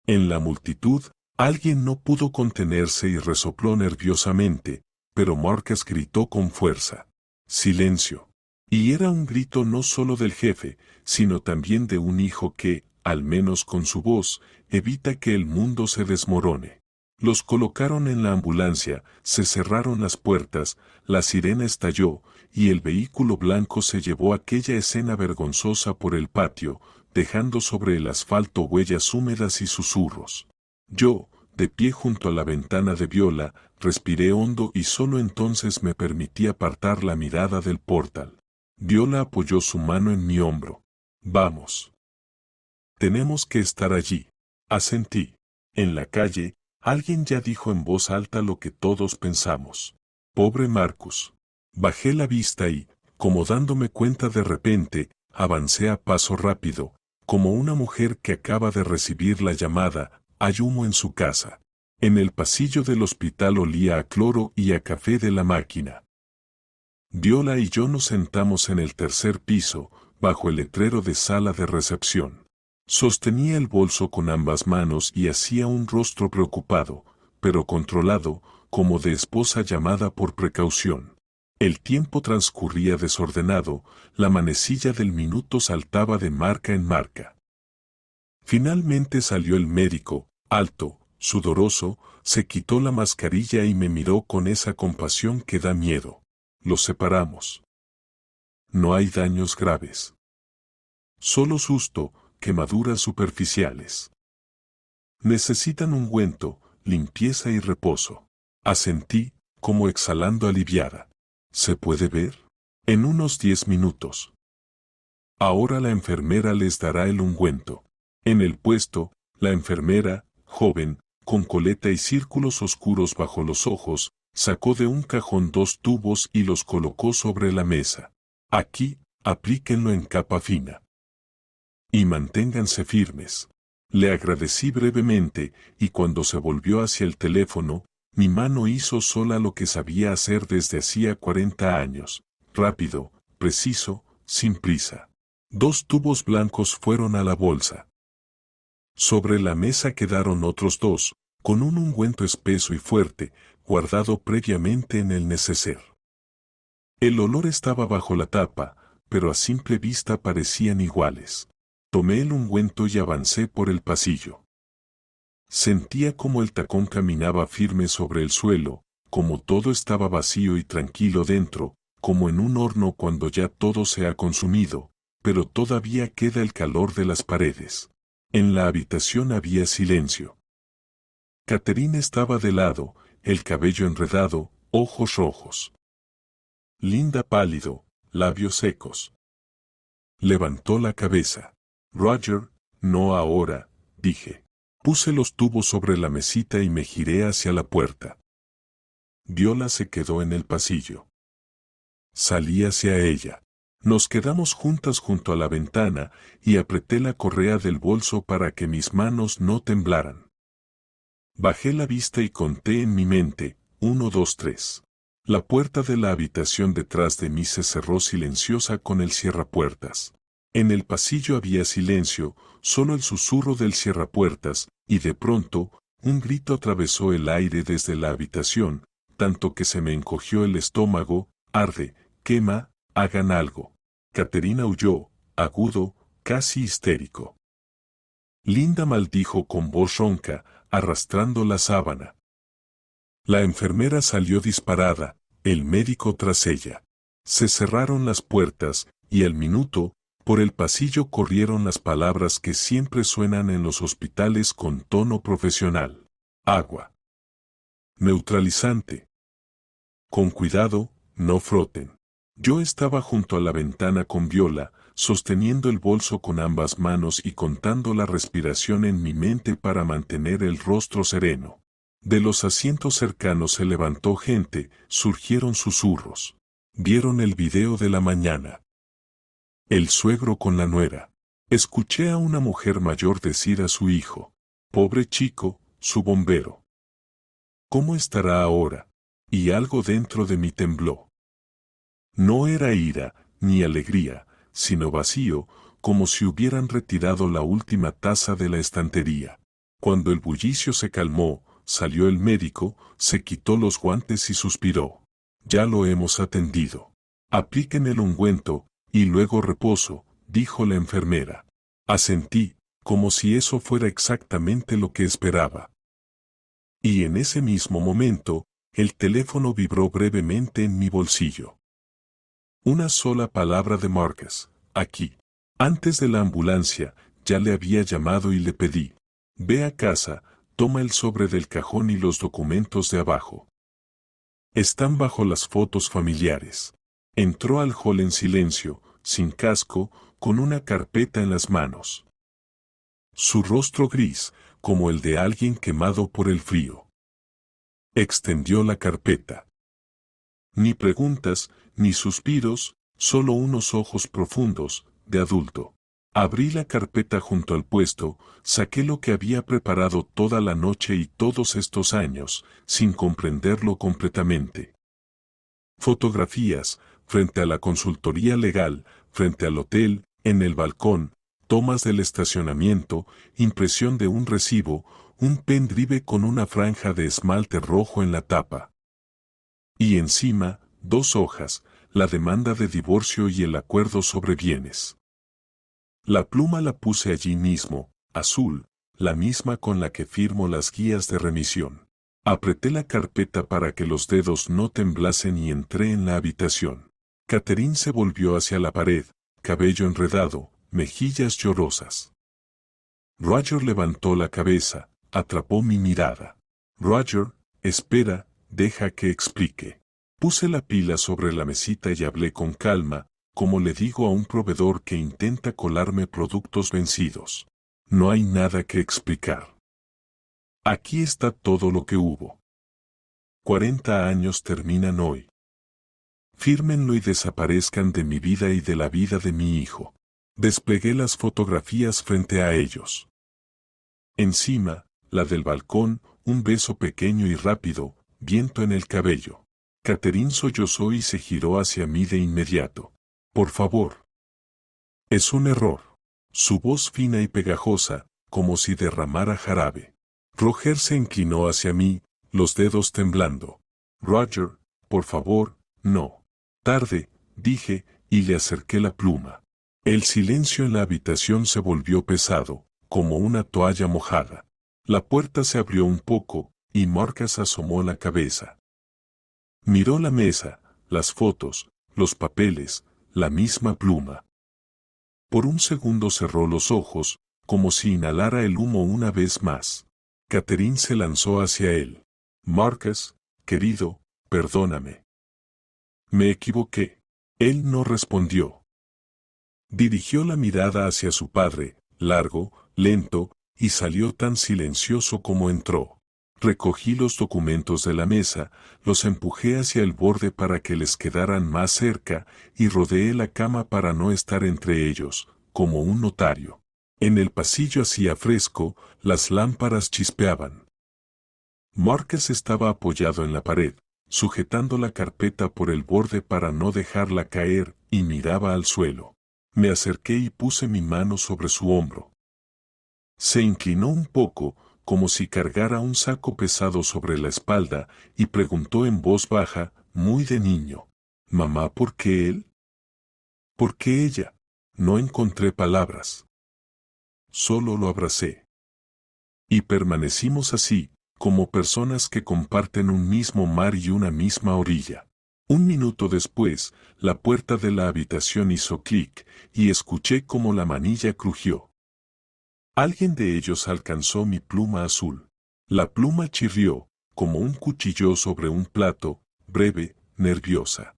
En la multitud, alguien no pudo contenerse y resopló nerviosamente, pero Marcus gritó con fuerza: silencio. Y era un grito no solo del jefe, sino también de un hijo que, al menos con su voz, evita que el mundo se desmorone. Los colocaron en la ambulancia, se cerraron las puertas, la sirena estalló, y el vehículo blanco se llevó aquella escena vergonzosa por el patio, dejando sobre el asfalto huellas húmedas y susurros. Yo, de pie junto a la ventana de Viola, respiré hondo y solo entonces me permití apartar la mirada del portal. Viola apoyó su mano en mi hombro. Vamos. Tenemos que estar allí. Asentí. En la calle, alguien ya dijo en voz alta lo que todos pensamos. Pobre Marcus. Bajé la vista y, como dándome cuenta de repente, avancé a paso rápido, como una mujer que acaba de recibir la llamada: hay humo en su casa. En el pasillo del hospital olía a cloro y a café de la máquina. Viola y yo nos sentamos en el tercer piso, bajo el letrero de sala de recepción. Sostenía el bolso con ambas manos y hacía un rostro preocupado, pero controlado, como de esposa llamada por precaución. El tiempo transcurría desordenado, la manecilla del minuto saltaba de marca en marca. Finalmente salió el médico, alto, sudoroso, se quitó la mascarilla y me miró con esa compasión que da miedo. Los separamos. No hay daños graves. Solo susto, quemaduras superficiales. Necesitan ungüento, limpieza y reposo. Asentí, como exhalando aliviada. ¿Se puede ver? En unos 10 minutos. Ahora la enfermera les dará el ungüento. En el puesto, la enfermera, joven, con coleta y círculos oscuros bajo los ojos, sacó de un cajón 2 tubos y los colocó sobre la mesa. Aquí, Aplíquenlo en capa fina. Y manténganse firmes. Le agradecí brevemente, y cuando se volvió hacia el teléfono, mi mano hizo sola lo que sabía hacer desde hacía 40 años. Rápido, preciso, sin prisa. 2 tubos blancos fueron a la bolsa. Sobre la mesa quedaron otros 2, con un ungüento espeso y fuerte, guardado previamente en el neceser. El olor estaba bajo la tapa, pero a simple vista parecían iguales. Tomé el ungüento y avancé por el pasillo. Sentía como el tacón caminaba firme sobre el suelo, como todo estaba vacío y tranquilo dentro, como en un horno cuando ya todo se ha consumido, pero todavía queda el calor de las paredes. En la habitación había silencio. Catherine estaba de lado, el cabello enredado, ojos rojos. Linda pálido, labios secos. Levantó la cabeza. Roger, no ahora, dije. Puse los tubos sobre la mesita y me giré hacia la puerta. Viola se quedó en el pasillo. Salí hacia ella. Nos quedamos juntas junto a la ventana y apreté la correa del bolso para que mis manos no temblaran. Bajé la vista y conté en mi mente, 1, 2, 3. La puerta de la habitación detrás de mí se cerró silenciosa con el cierrapuertas. En el pasillo había silencio, solo el susurro del cierrapuertas, y de pronto, un grito atravesó el aire desde la habitación, tanto que se me encogió el estómago. Arde, quema, hagan algo. Caterina huyó, agudo, casi histérico. Linda maldijo con voz ronca, arrastrando la sábana. La enfermera salió disparada, el médico tras ella. Se cerraron las puertas, y al minuto, por el pasillo corrieron las palabras que siempre suenan en los hospitales con tono profesional. Agua. Neutralizante. Con cuidado, no froten. Yo estaba junto a la ventana con Viola, sosteniendo el bolso con ambas manos y contando la respiración en mi mente para mantener el rostro sereno. De los asientos cercanos se levantó gente, surgieron susurros. Vieron el video de la mañana. El suegro con la nuera. Escuché a una mujer mayor decir a su hijo, pobre chico, su bombero. ¿Cómo estará ahora? Y algo dentro de mí tembló. No era ira, ni alegría, sino vacío, como si hubieran retirado la última taza de la estantería. Cuando el bullicio se calmó, salió el médico, se quitó los guantes y suspiró. Ya lo hemos atendido. Apliquen el ungüento, y luego reposo, dijo la enfermera. Asentí, como si eso fuera exactamente lo que esperaba. Y en ese mismo momento, el teléfono vibró brevemente en mi bolsillo. Una sola palabra de Marcus, aquí. Antes de la ambulancia, ya le había llamado y le pedí. Ve a casa, toma el sobre del cajón y los documentos de abajo. Están bajo las fotos familiares. Entró al hall en silencio, sin casco, con una carpeta en las manos. Su rostro gris, como el de alguien quemado por el frío. Extendió la carpeta. Ni preguntas, ni suspiros, solo unos ojos profundos, de adulto. Abrí la carpeta junto al puesto, saqué lo que había preparado toda la noche y todos estos años, sin comprenderlo completamente. Fotografías, frente a la consultoría legal, frente al hotel, en el balcón, tomas del estacionamiento, impresión de un recibo, un pendrive con una franja de esmalte rojo en la tapa. Y encima, 2 hojas, la demanda de divorcio y el acuerdo sobre bienes. La pluma la puse allí mismo, azul, la misma con la que firmo las guías de remisión. Apreté la carpeta para que los dedos no temblasen y entré en la habitación. Catherine se volvió hacia la pared, cabello enredado, mejillas llorosas. Roger levantó la cabeza, atrapó mi mirada. Roger, espera, deja que explique. Puse la pila sobre la mesita y hablé con calma, como le digo a un proveedor que intenta colarme productos vencidos. No hay nada que explicar. Aquí está todo lo que hubo. 40 años terminan hoy. Fírmenlo y desaparezcan de mi vida y de la vida de mi hijo. Desplegué las fotografías frente a ellos. Encima, la del balcón, un beso pequeño y rápido, viento en el cabello. Catherine sollozó y se giró hacia mí de inmediato. Por favor. Es un error. Su voz fina y pegajosa, como si derramara jarabe. Roger se inclinó hacia mí, los dedos temblando. Roger, por favor, no. Tarde, dije, y le acerqué la pluma. El silencio en la habitación se volvió pesado, como una toalla mojada. La puerta se abrió un poco, y Marcus asomó la cabeza. Miró la mesa, las fotos, los papeles, la misma pluma. Por un segundo cerró los ojos, como si inhalara el humo una vez más. Catherine se lanzó hacia él. Marcus, querido, perdóname. Me equivoqué. Él no respondió. Dirigió la mirada hacia su padre, largo, lento, y salió tan silencioso como entró. Recogí los documentos de la mesa, los empujé hacia el borde para que les quedaran más cerca, y rodeé la cama para no estar entre ellos, como un notario. En el pasillo hacía fresco, las lámparas chispeaban. Marcus estaba apoyado en la pared, sujetando la carpeta por el borde para no dejarla caer, y miraba al suelo. Me acerqué y puse mi mano sobre su hombro. Se inclinó un poco, como si cargara un saco pesado sobre la espalda, y preguntó en voz baja, muy de niño. «Mamá, ¿por qué él? ¿Por qué ella?» No encontré palabras. Solo lo abracé. Y permanecimos así, como personas que comparten un mismo mar y una misma orilla. Un minuto después, la puerta de la habitación hizo clic, y escuché cómo la manilla crujió. Alguien de ellos alcanzó mi pluma azul. La pluma chirrió, como un cuchillo sobre un plato, breve, nerviosa.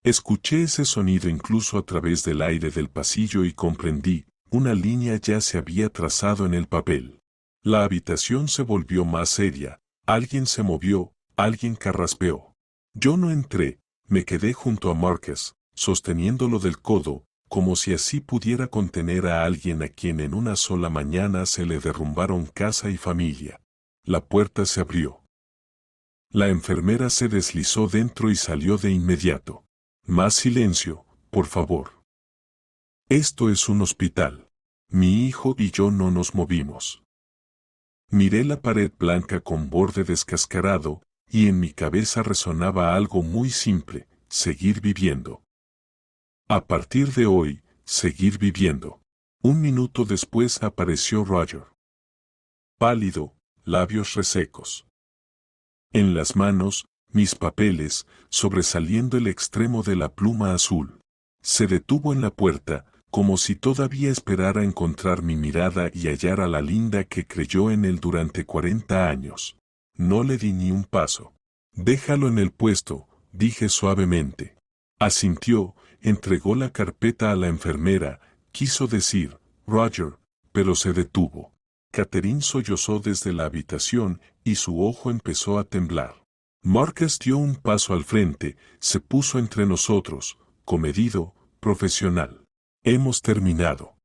Escuché ese sonido incluso a través del aire del pasillo y comprendí, una línea ya se había trazado en el papel. La habitación se volvió más seria, alguien se movió, alguien carraspeó. Yo no entré, me quedé junto a Marcus, sosteniéndolo del codo, como si así pudiera contener a alguien a quien en una sola mañana se le derrumbaron casa y familia. La puerta se abrió. La enfermera se deslizó dentro y salió de inmediato. Más silencio, por favor. Esto es un hospital. Mi hijo y yo no nos movimos. Miré la pared blanca con borde descascarado, y en mi cabeza resonaba algo muy simple, seguir viviendo. A partir de hoy, seguir viviendo. Un minuto después apareció Roger. Pálido, labios resecos. En las manos, mis papeles, sobresaliendo el extremo de la pluma azul. Se detuvo en la puerta, como si todavía esperara encontrar mi mirada y hallar a la linda que creyó en él durante 40 años. No le di ni un paso. Déjalo en el puesto, dije suavemente. Asintió, entregó la carpeta a la enfermera, quiso decir, Roger, pero se detuvo. Catherine sollozó desde la habitación y su ojo empezó a temblar. Marcus dio un paso al frente, se puso entre nosotros, comedido, profesional. Hemos terminado.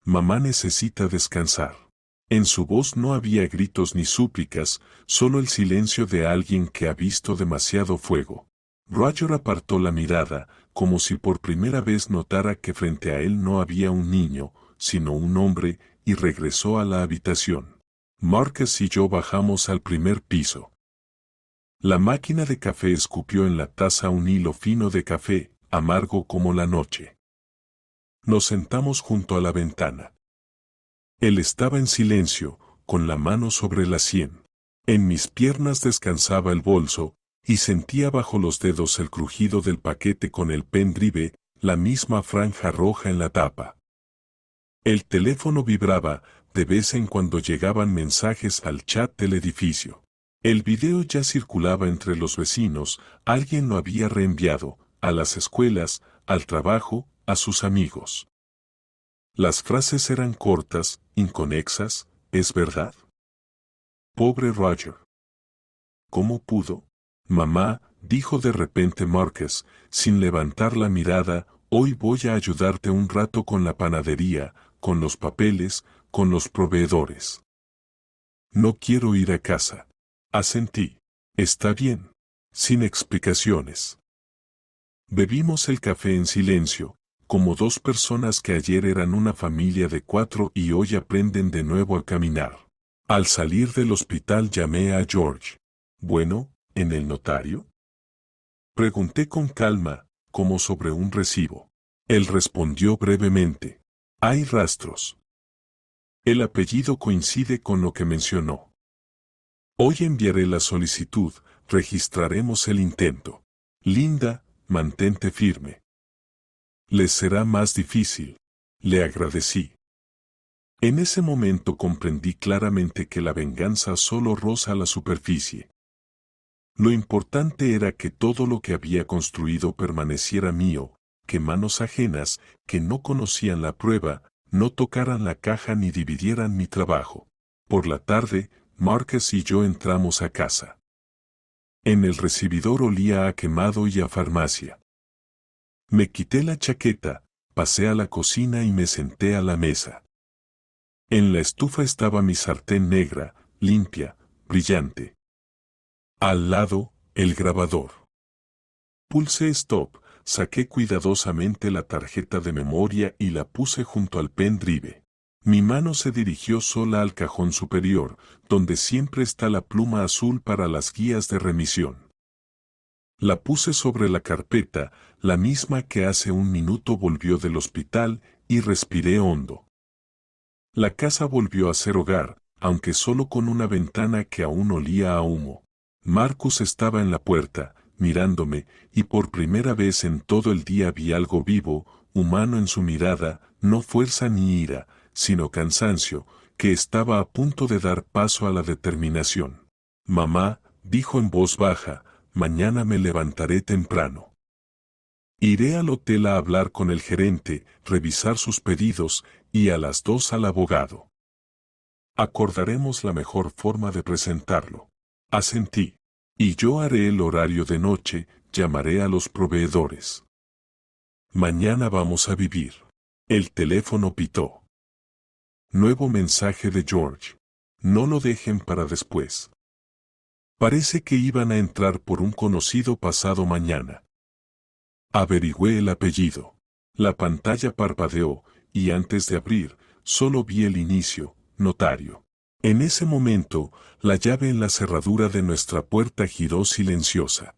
Mamá necesita descansar. En su voz no había gritos ni súplicas, solo el silencio de alguien que ha visto demasiado fuego. Roger apartó la mirada, como si por primera vez notara que frente a él no había un niño, sino un hombre, y regresó a la habitación. Marcus y yo bajamos al primer piso. La máquina de café escupió en la taza un hilo fino de café, amargo como la noche. Nos sentamos junto a la ventana. Él estaba en silencio, con la mano sobre la sien. En mis piernas descansaba el bolso, y sentía bajo los dedos el crujido del paquete con el pendrive, la misma franja roja en la tapa. El teléfono vibraba, de vez en cuando llegaban mensajes al chat del edificio. El video ya circulaba entre los vecinos, alguien lo había reenviado, a las escuelas, al trabajo, a sus amigos. Las frases eran cortas, inconexas, ¿es verdad? Pobre Roger. ¿Cómo pudo? Mamá, dijo de repente Marcus, sin levantar la mirada, hoy voy a ayudarte un rato con la panadería, con los papeles, con los proveedores. No quiero ir a casa. Asentí. Está bien. Sin explicaciones. Bebimos el café en silencio, como dos personas que ayer eran una familia de 4 y hoy aprenden de nuevo a caminar. Al salir del hospital llamé a George. Bueno, ¿en el notario? Pregunté con calma, como sobre un recibo. Él respondió brevemente. Hay rastros. El apellido coincide con lo que mencionó. Hoy enviaré la solicitud, registraremos el intento. Linda, mantente firme. Les será más difícil. Le agradecí. En ese momento comprendí claramente que la venganza solo roza la superficie. Lo importante era que todo lo que había construido permaneciera mío, que manos ajenas, que no conocían la prueba, no tocaran la caja ni dividieran mi trabajo. Por la tarde, Marcus y yo entramos a casa. En el recibidor olía a quemado y a farmacia. Me quité la chaqueta, pasé a la cocina y me senté a la mesa. En la estufa estaba mi sartén negra, limpia, brillante. Al lado, el grabador. Pulsé stop, saqué cuidadosamente la tarjeta de memoria y la puse junto al pendrive. Mi mano se dirigió sola al cajón superior, donde siempre está la pluma azul para las guías de remisión. La puse sobre la carpeta, la misma que hace un minuto volvió del hospital, y respiré hondo. La casa volvió a ser hogar, aunque solo con una ventana que aún olía a humo. Marcus estaba en la puerta, mirándome, y por primera vez en todo el día vi algo vivo, humano en su mirada, no fuerza ni ira, sino cansancio, que estaba a punto de dar paso a la determinación. Mamá, dijo en voz baja, mañana me levantaré temprano. Iré al hotel a hablar con el gerente, revisar sus pedidos, y a las 2 al abogado. Acordaremos la mejor forma de presentarlo. Asentí. Y yo haré el horario de noche, llamaré a los proveedores. Mañana vamos a vivir. El teléfono pitó. Nuevo mensaje de George. No lo dejen para después. Parece que iban a entrar por un conocido pasado mañana. Averigüé el apellido. La pantalla parpadeó, y antes de abrir, solo vi el inicio, notario. En ese momento, la llave en la cerradura de nuestra puerta giró silenciosa.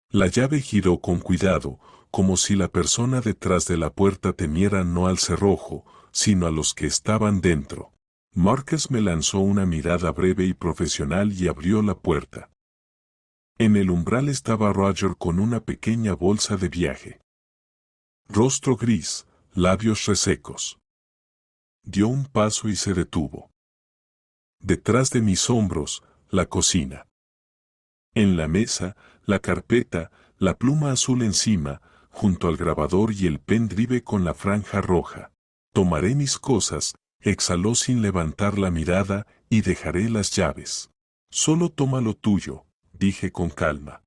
La llave giró con cuidado, como si la persona detrás de la puerta temiera no al cerrojo, sino a los que estaban dentro. Marcus me lanzó una mirada breve y profesional y abrió la puerta. En el umbral estaba Roger con una pequeña bolsa de viaje. Rostro gris, labios resecos. Dio un paso y se detuvo. Detrás de mis hombros, la cocina. En la mesa, la carpeta, la pluma azul encima, junto al grabador y el pendrive con la franja roja. Tomaré mis cosas, exhaló sin levantar la mirada, y dejaré las llaves. Solo toma lo tuyo, dije con calma.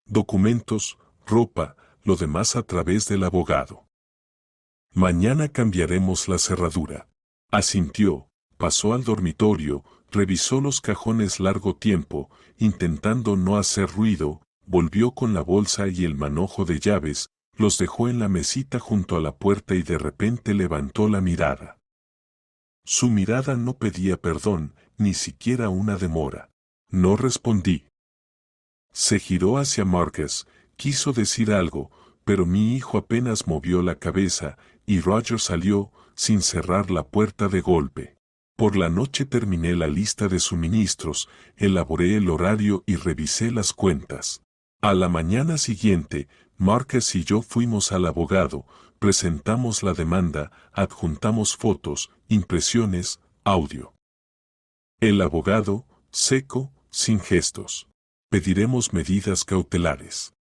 Documentos, ropa, lo demás a través del abogado. Mañana cambiaremos la cerradura. Asintió, pasó al dormitorio, revisó los cajones largo tiempo, intentando no hacer ruido, volvió con la bolsa y el manojo de llaves, los dejó en la mesita junto a la puerta y de repente levantó la mirada. Su mirada no pedía perdón, ni siquiera una demora. No respondí. Se giró hacia Marcus, quiso decir algo, pero mi hijo apenas movió la cabeza, y Roger salió, sin cerrar la puerta de golpe. Por la noche terminé la lista de suministros, elaboré el horario y revisé las cuentas. A la mañana siguiente, Marcus y yo fuimos al abogado, presentamos la demanda, adjuntamos fotos, impresiones, audio. El abogado, seco, sin gestos. Pediremos medidas cautelares.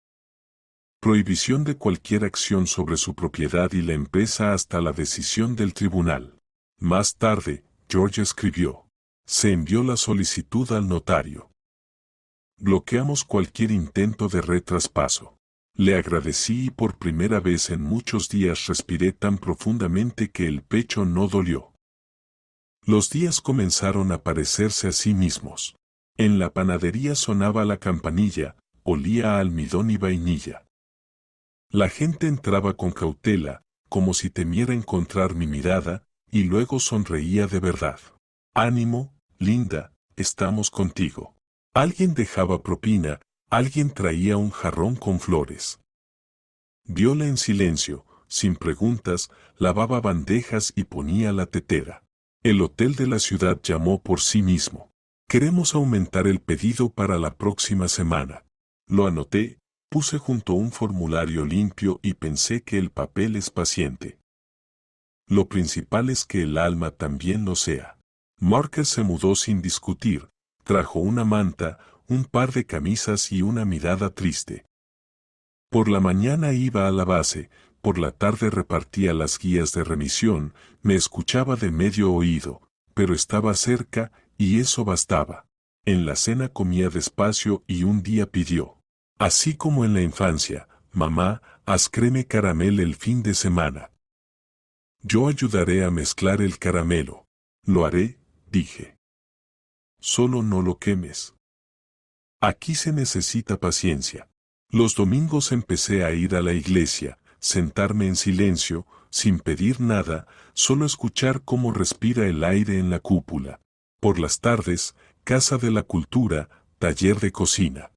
Prohibición de cualquier acción sobre su propiedad y la empresa hasta la decisión del tribunal. Más tarde, George escribió. Se envió la solicitud al notario. Bloqueamos cualquier intento de retraspaso. Le agradecí y por primera vez en muchos días respiré tan profundamente que el pecho no dolió. Los días comenzaron a parecerse a sí mismos. En la panadería sonaba la campanilla, olía a almidón y vainilla. La gente entraba con cautela, como si temiera encontrar mi mirada, y luego sonreía de verdad. Ánimo, linda, estamos contigo. Alguien dejaba propina, alguien traía un jarrón con flores. Viola en silencio, sin preguntas, lavaba bandejas y ponía la tetera. El hotel de la ciudad llamó por sí mismo. Queremos aumentar el pedido para la próxima semana. Lo anoté, puse junto un formulario limpio y pensé que el papel es paciente. Lo principal es que el alma también lo sea. Marcus se mudó sin discutir, trajo una manta, un par de camisas y una mirada triste. Por la mañana iba a la base, por la tarde repartía las guías de remisión, me escuchaba de medio oído, pero estaba cerca, y eso bastaba. En la cena comía despacio y un día pidió. Así como en la infancia, mamá, haz creme caramel el fin de semana. Yo ayudaré a mezclar el caramelo. Lo haré, dije. Solo no lo quemes. Aquí se necesita paciencia. Los domingos empecé a ir a la iglesia, sentarme en silencio, sin pedir nada, solo escuchar cómo respira el aire en la cúpula. Por las tardes, casa de la cultura, taller de cocina.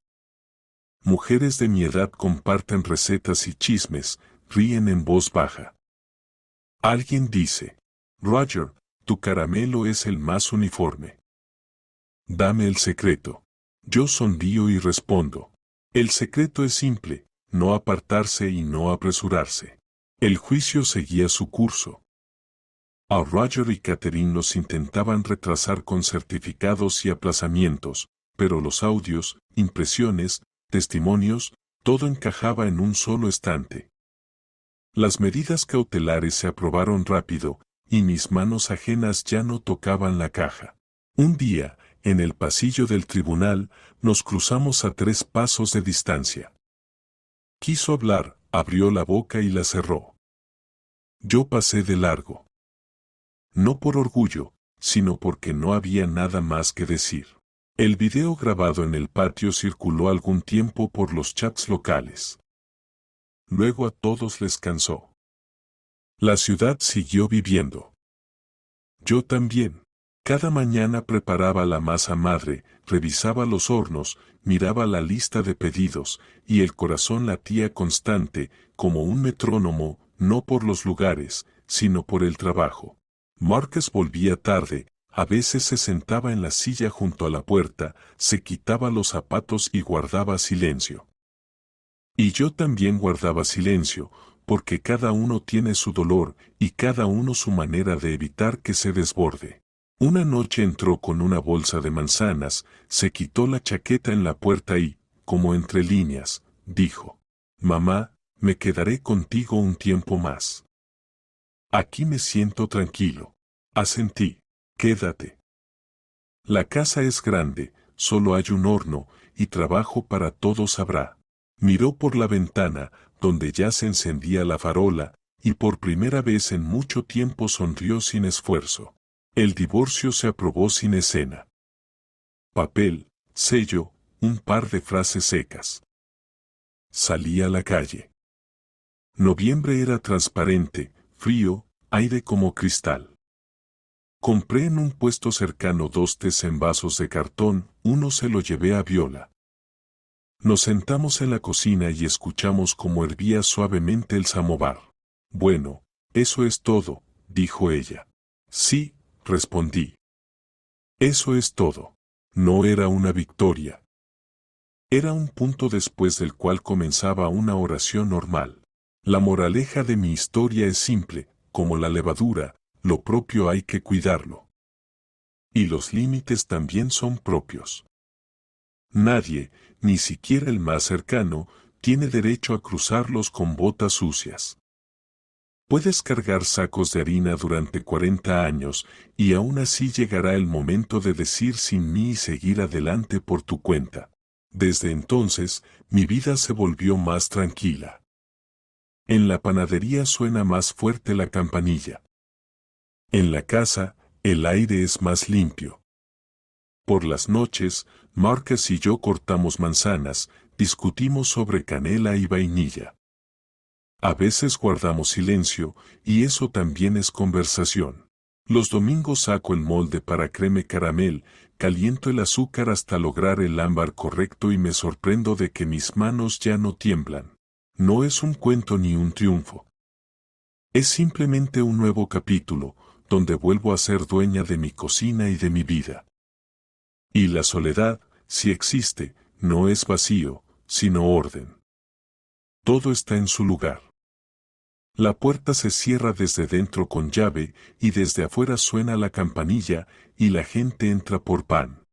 Mujeres de mi edad comparten recetas y chismes, ríen en voz baja. Alguien dice, Roger, tu caramelo es el más uniforme. Dame el secreto. Yo sonrío y respondo. El secreto es simple, no apartarse y no apresurarse. El juicio seguía su curso. A Roger y Catherine los intentaban retrasar con certificados y aplazamientos, pero los audios, impresiones, testimonios, todo encajaba en un solo estante. Las medidas cautelares se aprobaron rápido, y mis manos ajenas ya no tocaban la caja. Un día, en el pasillo del tribunal, nos cruzamos a 3 pasos de distancia. Quiso hablar, abrió la boca y la cerró. Yo pasé de largo. No por orgullo, sino porque no había nada más que decir. El video grabado en el patio circuló algún tiempo por los chats locales. Luego a todos les cansó. La ciudad siguió viviendo. Yo también. Cada mañana preparaba la masa madre, revisaba los hornos, miraba la lista de pedidos, y el corazón latía constante, como un metrónomo, no por los lugares, sino por el trabajo. Marcus volvía tarde, a veces se sentaba en la silla junto a la puerta, se quitaba los zapatos y guardaba silencio. Y yo también guardaba silencio, porque cada uno tiene su dolor, y cada uno su manera de evitar que se desborde. Una noche entró con una bolsa de manzanas, se quitó la chaqueta en la puerta y, como entre líneas, dijo, «Mamá, me quedaré contigo un tiempo más. Aquí me siento tranquilo». Asentí, «Quédate. La casa es grande, solo hay un horno, y trabajo para todos habrá». Miró por la ventana, donde ya se encendía la farola, y por primera vez en mucho tiempo sonrió sin esfuerzo. El divorcio se aprobó sin escena. Papel, sello, un par de frases secas. Salí a la calle. Noviembre era transparente, frío, aire como cristal. Compré en un puesto cercano 2 tés en vasos de cartón, uno se lo llevé a Viola. Nos sentamos en la cocina y escuchamos cómo hervía suavemente el samovar. Bueno, eso es todo, dijo ella. Sí, respondí. Eso es todo. No era una victoria. Era un punto después del cual comenzaba una oración normal. La moraleja de mi historia es simple, como la levadura, lo propio hay que cuidarlo. Y los límites también son propios. Nadie, ni siquiera el más cercano, tiene derecho a cruzarlos con botas sucias. Puedes cargar sacos de harina durante 40 años, y aún así llegará el momento de decir sin mí y seguir adelante por tu cuenta. Desde entonces, mi vida se volvió más tranquila. En la panadería suena más fuerte la campanilla. En la casa, el aire es más limpio. Por las noches, Marcus y yo cortamos manzanas, discutimos sobre canela y vainilla. A veces guardamos silencio, y eso también es conversación. Los domingos saco el molde para creme caramel, caliento el azúcar hasta lograr el ámbar correcto y me sorprendo de que mis manos ya no tiemblan. No es un cuento ni un triunfo. Es simplemente un nuevo capítulo, donde vuelvo a ser dueña de mi cocina y de mi vida. Y la soledad, si existe, no es vacío, sino orden. Todo está en su lugar. La puerta se cierra desde dentro con llave y desde afuera suena la campanilla y la gente entra por pan.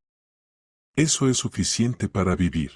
Eso es suficiente para vivir.